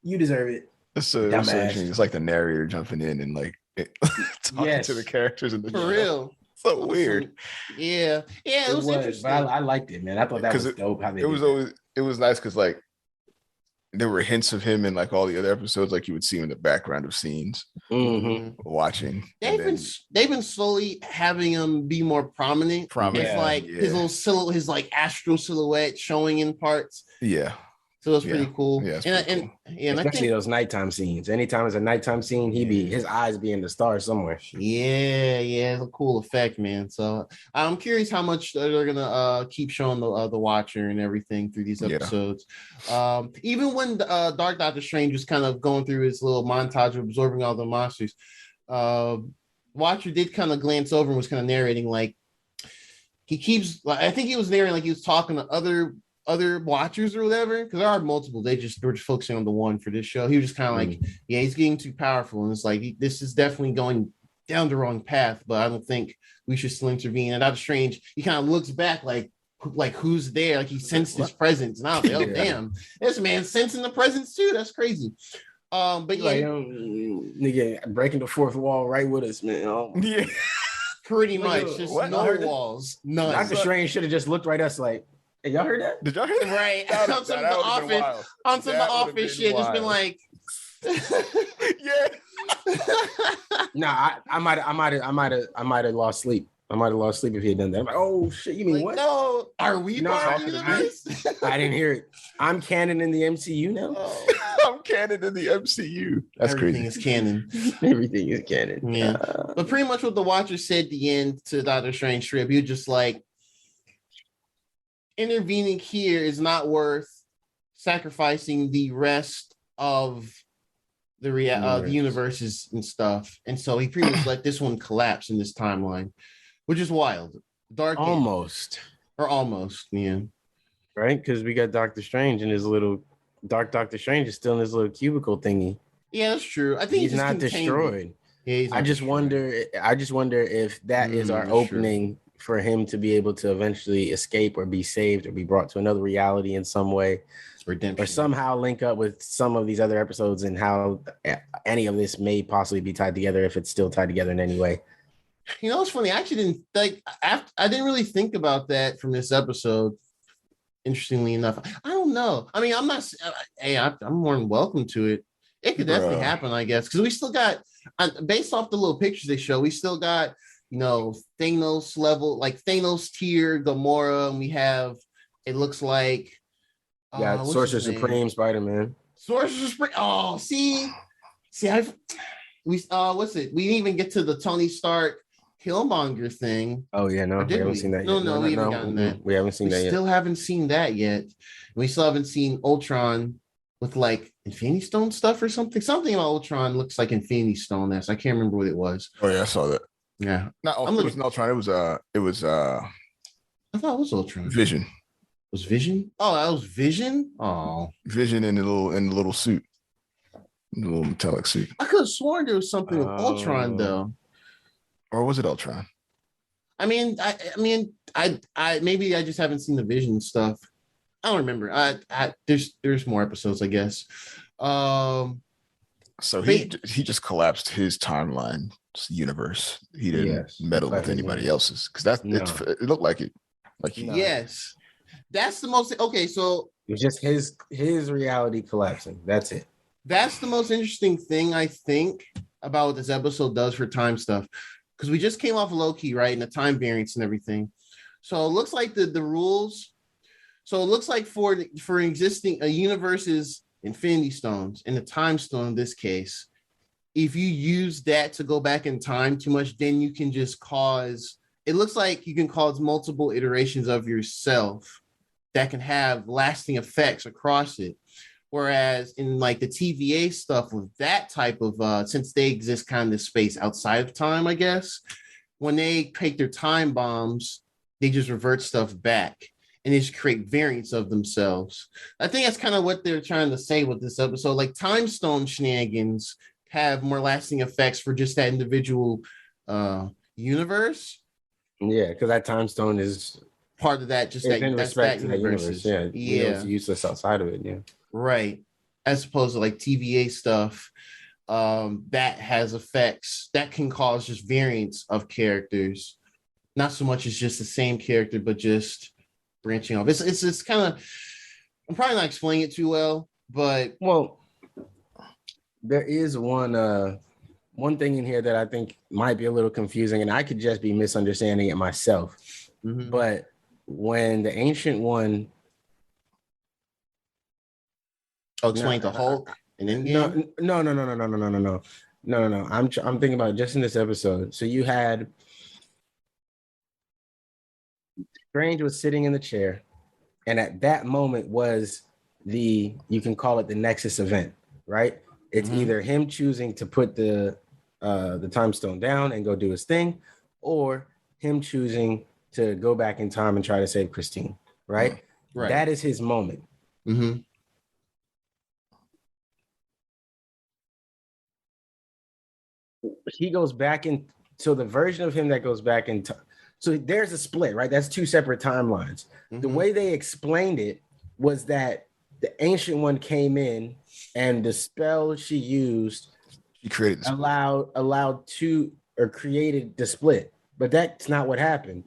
You deserve it. It's like the narrator jumping in and like talking to the characters in the for real. So weird. Yeah, it was interesting. But I liked it, man. I thought that was dope. How it was nice because like there were hints of him in like all the other episodes, like you would see him in the background of scenes watching. They've been slowly having him be more prominent. It's like his little silhouette, his like astral silhouette showing in parts. Yeah. So it's pretty cool. Yeah, and especially I think those nighttime scenes. Anytime it's a nighttime scene, his eyes be in the stars somewhere. Yeah, it's a cool effect, man. So I'm curious how much they're gonna keep showing the Watcher and everything through these episodes. Even when Dark Doctor Strange was kind of going through his little montage of absorbing all the monsters, Watcher did kind of glance over and was kind of narrating, like, I think he was narrating like he was talking to other Watchers or whatever, because there are multiple. They were just focusing on the one for this show. He was just kind of like, he's getting too powerful, and it's like, this is definitely going down the wrong path, but I don't think we should still intervene. And Doctor Strange, he kind of looks back like who's there, like he sensed his presence, and I was like, oh damn, this man sensing the presence too. That's crazy. But nigga breaking the fourth wall right with us, man. Pretty much, just no walls. None. Doctor Strange should have just looked right at us like, Hey, y'all heard that? Did y'all hear that? Right. That On some of the office, on some of the office shit, just been like, yeah. Nah, I might have lost sleep. I might have lost sleep if he had done that. I'm like, oh shit, you mean like, what? no, are we part of the universe? I didn't hear it. I'm canon in the MCU now. Oh. I'm canon in the MCU. That's Everything crazy. is canon. Everything is canon. Yeah. But pretty much what the Watcher said at the end to Doctor Strange trip, he was just like, intervening here is not worth sacrificing the rest of the universes and stuff. And so he pretty much let this one collapse in this timeline, which is wild. Dark almost. Yeah. Right? Because we got Doctor Strange and his little Doctor Strange is still in his little cubicle thingy. Yeah, that's true. I think he's not destroyed. Yeah, I just wonder if that is our opening for him to be able to eventually escape or be saved or be brought to another reality in some way. Redemption. Or somehow link up with some of these other episodes and how any of this may possibly be tied together if it's still tied together in any way. You know, it's funny. I actually didn't really think about that from this episode. Interestingly enough, I don't know. I mean, I'm not. Hey, I'm more than welcome to it. It could definitely happen, I guess, because we still got, based off the little pictures they show, we still got, you know, Thanos level, like Thanos tier Gamora, and we have. It looks like. Yeah, Sorcerer Supreme, Spider-Man. Sorcerer Supreme. Oh, see, what's it? We didn't even get to the Tony Stark Killmonger thing. Oh yeah, no, we haven't seen that yet. No, we haven't gotten that. We haven't seen that yet. Still haven't seen that yet. We still haven't seen Ultron with like Infinity Stone stuff or something. Something about Ultron looks like Infinity Stone. I can't remember what it was. Oh yeah, I saw that. Yeah, it was Ultron. It was I thought it was Ultron. Vision. Was Vision? Oh, that was Vision. Oh, Vision in the little suit, the little metallic suit. I could have sworn there was something with Ultron though. Or was it Ultron? I mean, I maybe I just haven't seen the Vision stuff. I don't remember. There's more episodes, I guess. So he just collapsed his timeline universe. He didn't meddle with anybody else's because it looked like it. Yes, that's the most. Okay, so it's just his reality collapsing. That's it. That's the most interesting thing I think about what this episode does for time stuff. Because we just came off of Loki, right? And the time variance and everything. So it looks like the rules. So it looks like for existing a universe's Infinity Stones and the Time Stone in this case, if you use that to go back in time too much, then you can just cause. It looks like you can cause multiple iterations of yourself that can have lasting effects across it. Whereas in like the TVA stuff with that type of, since they exist kind of space outside of time, I guess, when they take their time bombs, they just revert stuff back and they just create variants of themselves. I think that's kind of what they're trying to say with this episode. Like Time Stone shenanigans have more lasting effects for just that individual universe. Yeah, because that Time Stone is part of that. Just that universe. Yeah, it's useless outside of it. Yeah. Right. As opposed to like TVA stuff that has effects that can cause just variants of characters. Not so much as just the same character, but just branching off. It's kind of, I'm probably not explaining it too well, but there is one thing in here that I think might be a little confusing, and I could just be misunderstanding it myself. Mm-hmm. But when the Ancient One explain the Hulk and then no. I'm thinking about just in this episode. So you had Strange was sitting in the chair, and at that moment was you can call it the Nexus event, right? It's either him choosing to put the Time Stone down and go do his thing, or him choosing to go back in time and try to save Christine, right? Right. That is his moment. Mm-hmm. He goes back in, so the version of him that goes back in time. So there's a split, right? That's two separate timelines. Mm-hmm. The way they explained it was that the Ancient One came in and the spell she used, she created the allowed to, or created the split. But that's not what happened.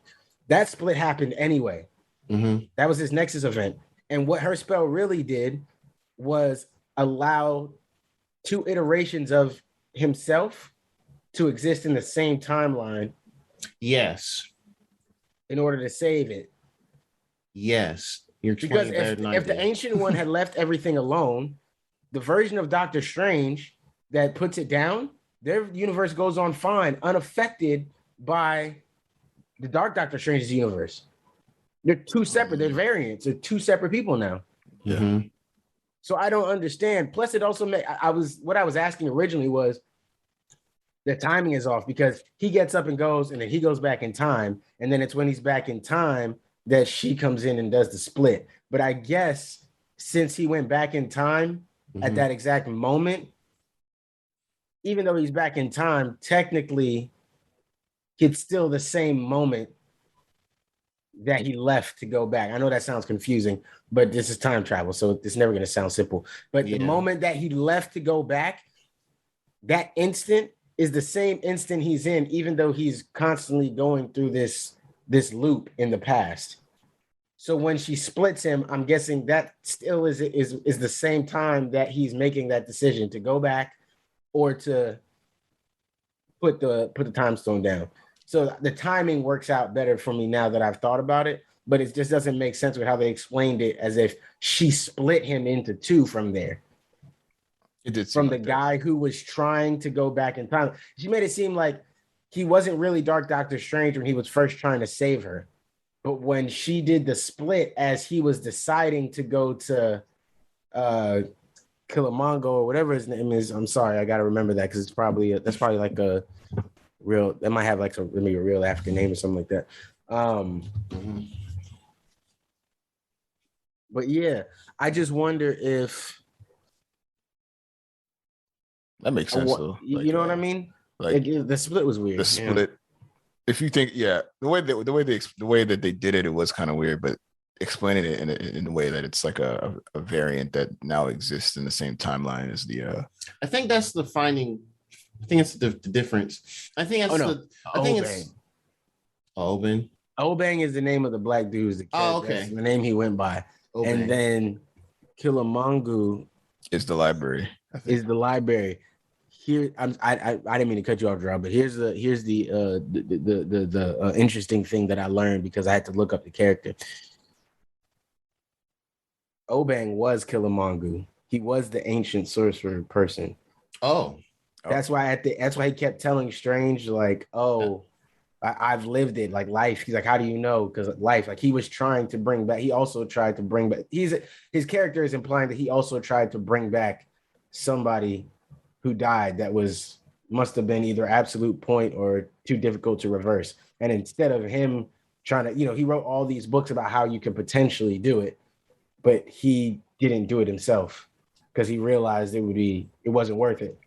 That split happened anyway. That was his Nexus event. And what her spell really did was allow 2 iterations of himself to exist in the same timeline. Yes. In order to save it. Yes. Because if the Ancient One had left everything alone, the version of Doctor Strange that puts it down, their universe goes on fine, unaffected by the Dark Doctor Strange's universe. They're 2 separate, they're variants, they're 2 separate people now. Yeah. So I don't understand. Plus, it also what I was asking originally was the timing is off because he gets up and goes, and then he goes back in time, and then it's when he's back in time that she comes in and does the split. But I guess since he went back in time at that exact moment, even though he's back in time, technically it's still the same moment that he left to go back. I know that sounds confusing, but this is time travel, so it's never going to sound simple. But the moment that he left to go back, that instant is the same instant he's in, even though he's constantly going through this loop in the past. So when she splits him, I'm guessing that still is the same time that he's making that decision to go back or to put the time stone down. So the timing works out better for me now that I've thought about it, but it just doesn't make sense with how they explained it, as if she split him into 2 from there. It did from the guy who was trying to go back in time. She made it seem like he wasn't really Dark Doctor Strange when he was first trying to save her. But when she did the split as he was deciding to go to Kilimango or whatever his name is, I'm sorry, I got to remember that because that's probably like a real, that might have like maybe a real African name or something like that. But yeah, I just wonder if that makes sense though. You know what I mean? Like the split was weird. The split. If you think, the way that they did it, it was kind of weird. But explaining it in a way that it's like a variant that now exists in the same timeline as the. I think that's the finding. I think it's the difference. I think that's I think it's Obang. Obang is the name of the black dude. Okay. That's the name he went by. Obang. And then Kilimango is the library. Is the library. Here, I didn't mean to cut you off, Gerard, but here's the interesting thing that I learned because I had to look up the character. Obang was Kilimango. He was the ancient sorcerer person. Oh, that's why he kept telling Strange like, "Oh, I've lived it, like life." He's like, "How do you know?" Because life, like he was trying to bring back. He also tried to bring back. His character is implying that he also tried to bring back somebody who died that must have been either absolute point or too difficult to reverse. And instead of him trying to, he wrote all these books about how you could potentially do it, but he didn't do it himself because he realized it wasn't worth it.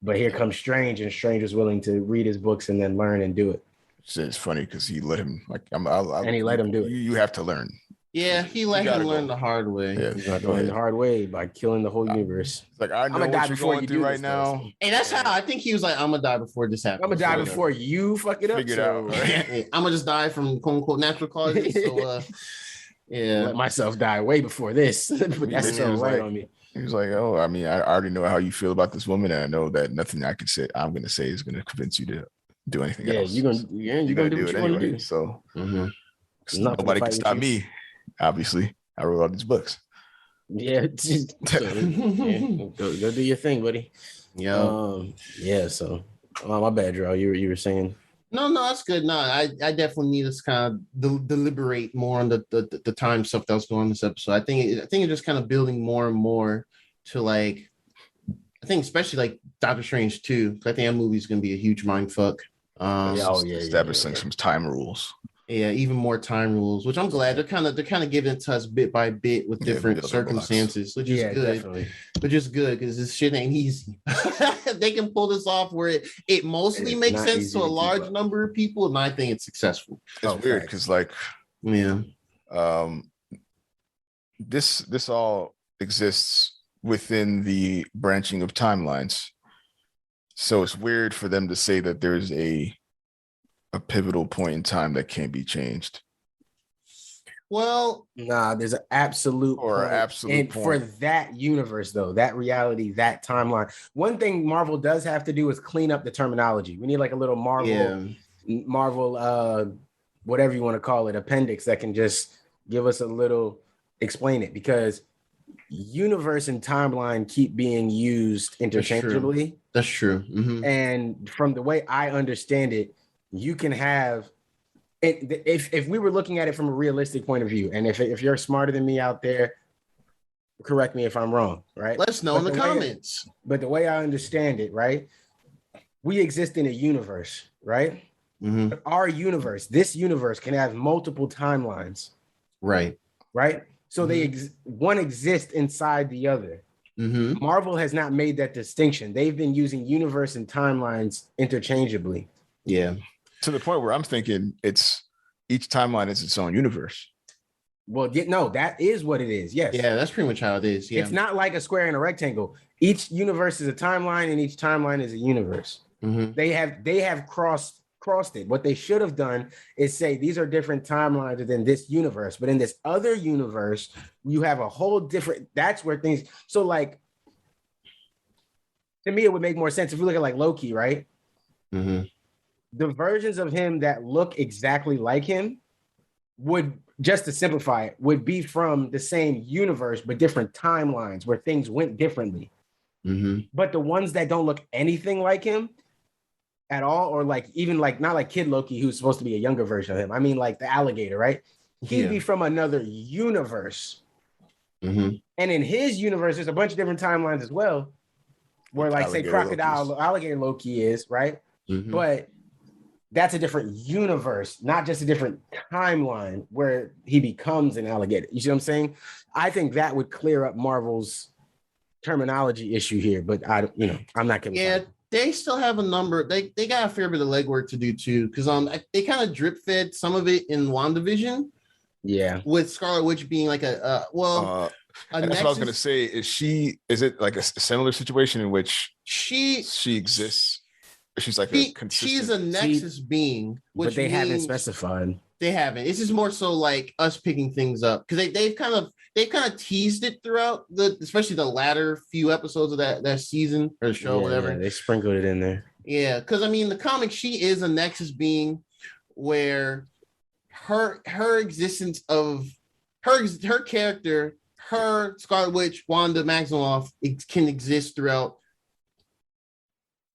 But here comes Strange, and Strange was willing to read his books and then learn and do it. It's funny because he let him and he let him do it. You have to learn. Yeah, he let him learn the hard way. Yeah, he's got to learn the hard way by killing the whole universe. Like I know what you're going through right now. And that's how I think he was like, I'm gonna die before this happens. I'm gonna die before you fuck it up. Figure it out. Right? I'm gonna just die from quote unquote natural causes. So let myself die way before this. But that's so right on me. He was like, "Oh, I mean, I already know how you feel about this woman, and I know that nothing I'm gonna say is gonna convince you to do anything else. You're gonna do what you want to do. So nobody can stop me. Obviously, I wrote all these books. Yeah, go do your thing, buddy. Yeah. So, my bad, Drew. You were saying. No, that's good. No, I definitely need us kind of deliberate more on the time stuff that was going on in this episode. I think it's just kind of building more and more to like. I think especially like Doctor Strange 2. I think that movie is going to be a huge mind fuck. Establishing some time rules. Yeah, even more time rules, which I'm glad they're kind of giving it to us bit by bit with different circumstances, which is good. Definitely. Which is good because this shit ain't easy. They can pull this off where it mostly makes sense to a large number of people, and I think it's successful. It's weird because this all exists within the branching of timelines, so it's weird for them to say that there's a pivotal point in time that can't be changed. Well, nah, there's an absolute or point. absolute And point. for that universe, though, that reality, that timeline, one thing Marvel does have to do is clean up the terminology. We need like a little Marvel, whatever you want to call it, appendix that can just give us a little, explain it, because universe and timeline keep being used interchangeably. That's true. Mm-hmm. And from the way I understand it, you can have it, if we were looking at it from a realistic point of view, and if you're smarter than me out there, correct me if I'm wrong, right? Let us know in the comments. But the way I understand it, right? We exist in a universe, right? Mm-hmm. Our universe, this universe can have multiple timelines. Right. So one exists inside the other. Mm-hmm. Marvel has not made that distinction. They've been using universe and timelines interchangeably. Yeah. To the point where I'm thinking it's each timeline is its own universe. Well, no, that is what it is. Yes. Yeah, that's pretty much how it is. Yeah. It's not like a square and a rectangle. Each universe is a timeline, and each timeline is a universe. Mm-hmm. They have crossed it. What they should have done is say these are different timelines within this universe, but in this other universe, you have a whole different. That's where things. So, like, to me, it would make more sense if we look at like Loki, right? Mm-hmm. The versions of him that look exactly like him would, just to simplify it, would be from the same universe but different timelines where things went differently. Mm-hmm. But the ones that don't look anything like him at all, or like even like not like Kid Loki, who's supposed to be a younger version of him. I mean, like the alligator, right? He'd be from another universe. Mm-hmm. And in his universe, there's a bunch of different timelines as well, where like say alligator Loki is, right? Mm-hmm. But that's a different universe, not just a different timeline where he becomes an alligator. You see what I'm saying? I think that would clear up Marvel's terminology issue here, but I'm not gonna. Yeah, they still have a number. They got a fair bit of legwork to do too, because they kind of drip fed some of it in WandaVision. Yeah, with Scarlet Witch being like that's what I was gonna say. Is it like a similar situation in which she exists? She's like a consistent. She's a Nexus being, but they haven't specified. They haven't. It's just more so like us picking things up, because they've kind of teased it throughout especially the latter few episodes of that season or the show, whatever. Yeah, they sprinkled it in there. Yeah, because I mean, the comic, she is a Nexus being where her existence of her character, her Scarlet Witch, Wanda Maximoff, it can exist throughout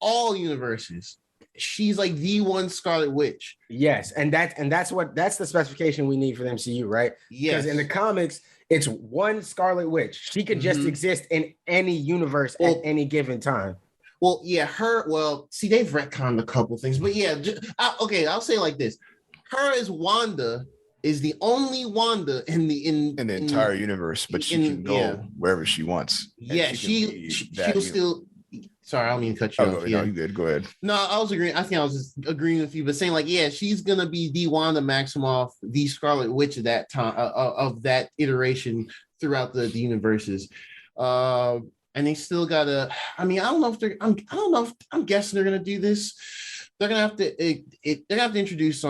all universes. She's like the one Scarlet Witch. Yes, and that's the specification we need for the MCU, right? Yes. Because in the comics, it's one Scarlet Witch. She could just exist in any universe at any given time. Well, yeah, see, they've retconned a couple things, but yeah, I'll say it like this: her as Wanda is the only Wanda in the entire universe, but she can go wherever she wants. Yeah, she'll still. Sorry, I don't mean to cut you off. No, you good. Go ahead. No, I was agreeing. I think I was just agreeing with you, but saying like, yeah, she's gonna be the Wanda Maximoff, the Scarlet Witch of that time, of that iteration throughout the universes. And they still gotta. I mean, I don't know if they're. I don't know if I'm guessing they're gonna do this. They're gonna have to. They're gonna have to introduce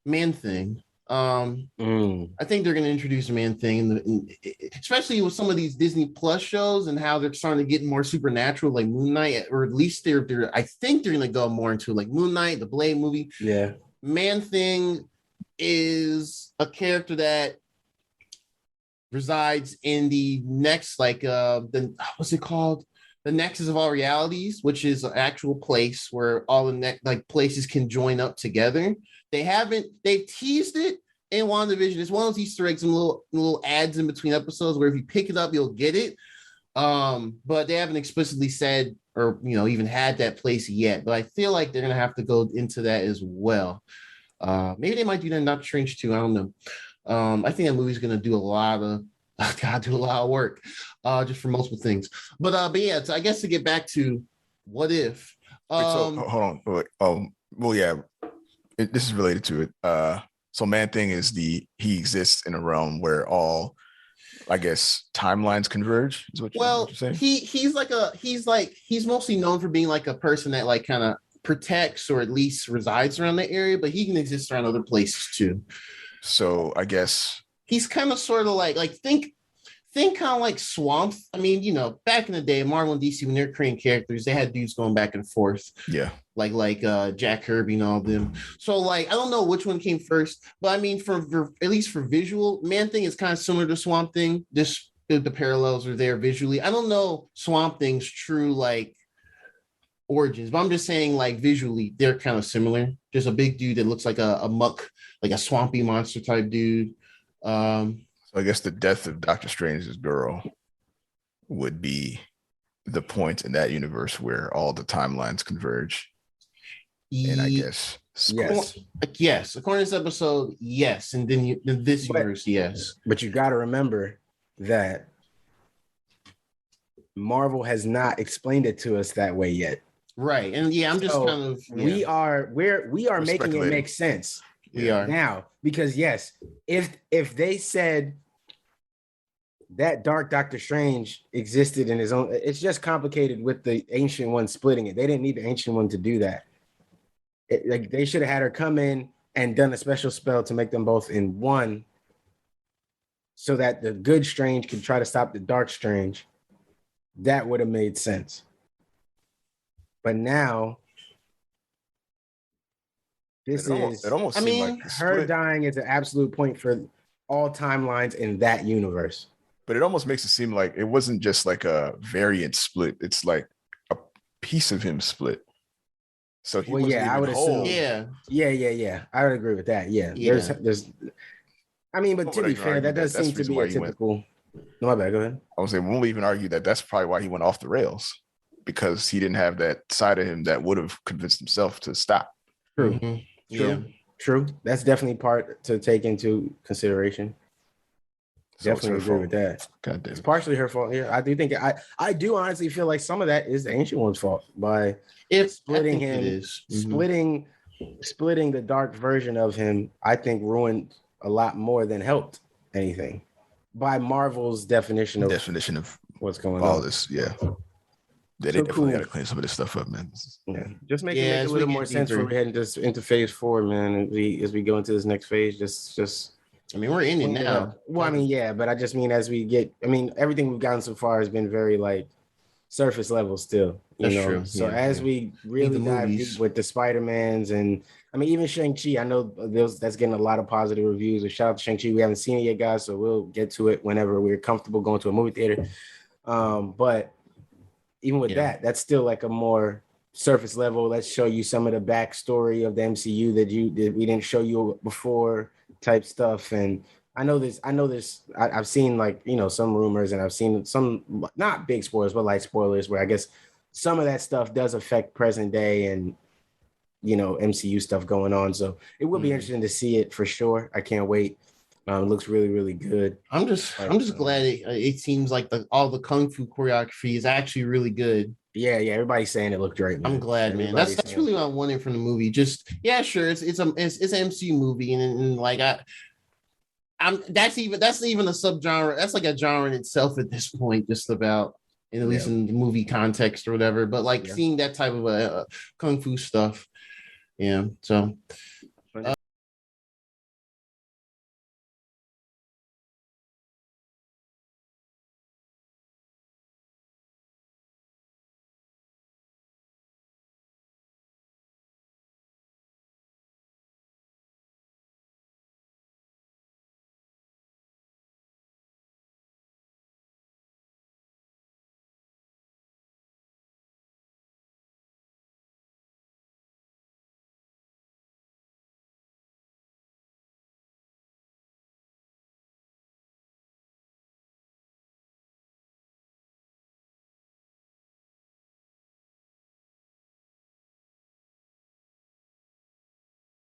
Man-Thing. I think they're going to introduce a Man-Thing, especially with some of these Disney Plus shows and how they're starting to get more supernatural, like Moon Knight, or at least I think they're going to go more into like Moon Knight, the Blade movie. Yeah, Man-Thing is a character that resides in the next, like what's it called? The Nexus of All Realities, which is an actual place where all the places can join up together. They've teased it in WandaVision. It's one of those Easter eggs and little ads in between episodes where if you pick it up, you'll get it. But they haven't explicitly said or even had that place yet. But I feel like they're gonna have to go into that as well. Maybe they might do that in Doctor Strange too. I don't know. I think that movie's gonna do a lot of work, just for multiple things. But yeah, so I guess to get back to what if. Hold on. Well, yeah. This is related to it. So Man-Thing is he exists in a realm where all, I guess, timelines converge. Is what you're saying? He's mostly known for being like a person that like kind of protects or at least resides around the area, but he can exist around other places too. So I guess he's kind of sort of like think kind of like Swamp. I mean, you know, back in the day, Marvel and DC, when they're creating characters, they had dudes going back and forth. Yeah. Like Jack Kirby and all of them. So like, I don't know which one came first, but I mean, for at least for visual, Man Thing is kind of similar to Swamp Thing. Just the parallels are there visually. I don't know Swamp Thing's true like origins, but I'm just saying like visually, they're kind of similar. Just a big dude that looks like a muck, like a swampy monster type dude. So I guess the death of Doctor Strange's girl would be the point in that universe where all the timelines converge. And I guess yes. According to this episode, yes. And then in this universe, yes. But you got to remember that Marvel has not explained it to us that way yet. Right. And yeah, I'm just kind of we are making it make sense. We are now, because yes, if they said that Dark Doctor Strange existed in his own, it's just complicated with the Ancient One splitting it. They didn't need the Ancient One to do that. Like they should have had her come in and done a special spell to make them both in one, so that the good Strange could try to stop the Dark Strange. That would have made sense. But now, it almost seemed like her dying is an absolute point for all timelines in that universe. But it almost makes it seem like it wasn't just like a variant split. It's like a piece of him split. So he wasn't even I would whole. assume. Yeah. I would agree with that. Yeah. There's. I mean, but to be fair, that does seem to be a typical. No, my bad. Go ahead. I was saying, we'll even argue that that's probably why he went off the rails, because he didn't have that side of him that would have convinced himself to stop. True. Mm-hmm. True. That's definitely part to take into consideration. So definitely agree with that. God damn. It's partially her fault. Yeah, I do think I do honestly feel like some of that is the Ancient One's fault by splitting him, splitting the dark version of him. I think ruined a lot more than helped anything by Marvel's definition of what's going on. All this, yeah. They definitely got to clean some of this stuff up, man. Yeah, just make it make a little more sense when we're heading just into phase 4, man. As we go into this next phase, just. I mean, we're in it now. Well, I mean, yeah, but I just mean as we get. I mean, everything we've gotten so far has been very like surface level still. That's true. So as we really dive deep with the Spider-Mans, and I mean, even Shang-Chi, I know that's getting a lot of positive reviews. So shout out to Shang-Chi. We haven't seen it yet, guys, so we'll get to it whenever we're comfortable going to a movie theater. But even with that's still like a more surface level. Let's show you some of the backstory of the MCU that we didn't show you before type stuff. And I know this. I've seen like, some rumors, and I've seen some not big spoilers, but like spoilers where I guess some of that stuff does affect present day and MCU stuff going on. So it will be interesting to see it for sure. I can't wait. It looks really, really good. I'm just glad it seems like all the kung fu choreography is actually really good. Yeah. Everybody's saying it looked great, man. I'm glad, man. That's really what I wanted from the movie. Just sure, it's an MCU movie, and like that's even a subgenre. That's like a genre in itself at this point, just about, at least in the movie context or whatever. But like seeing that type of kung fu stuff, So.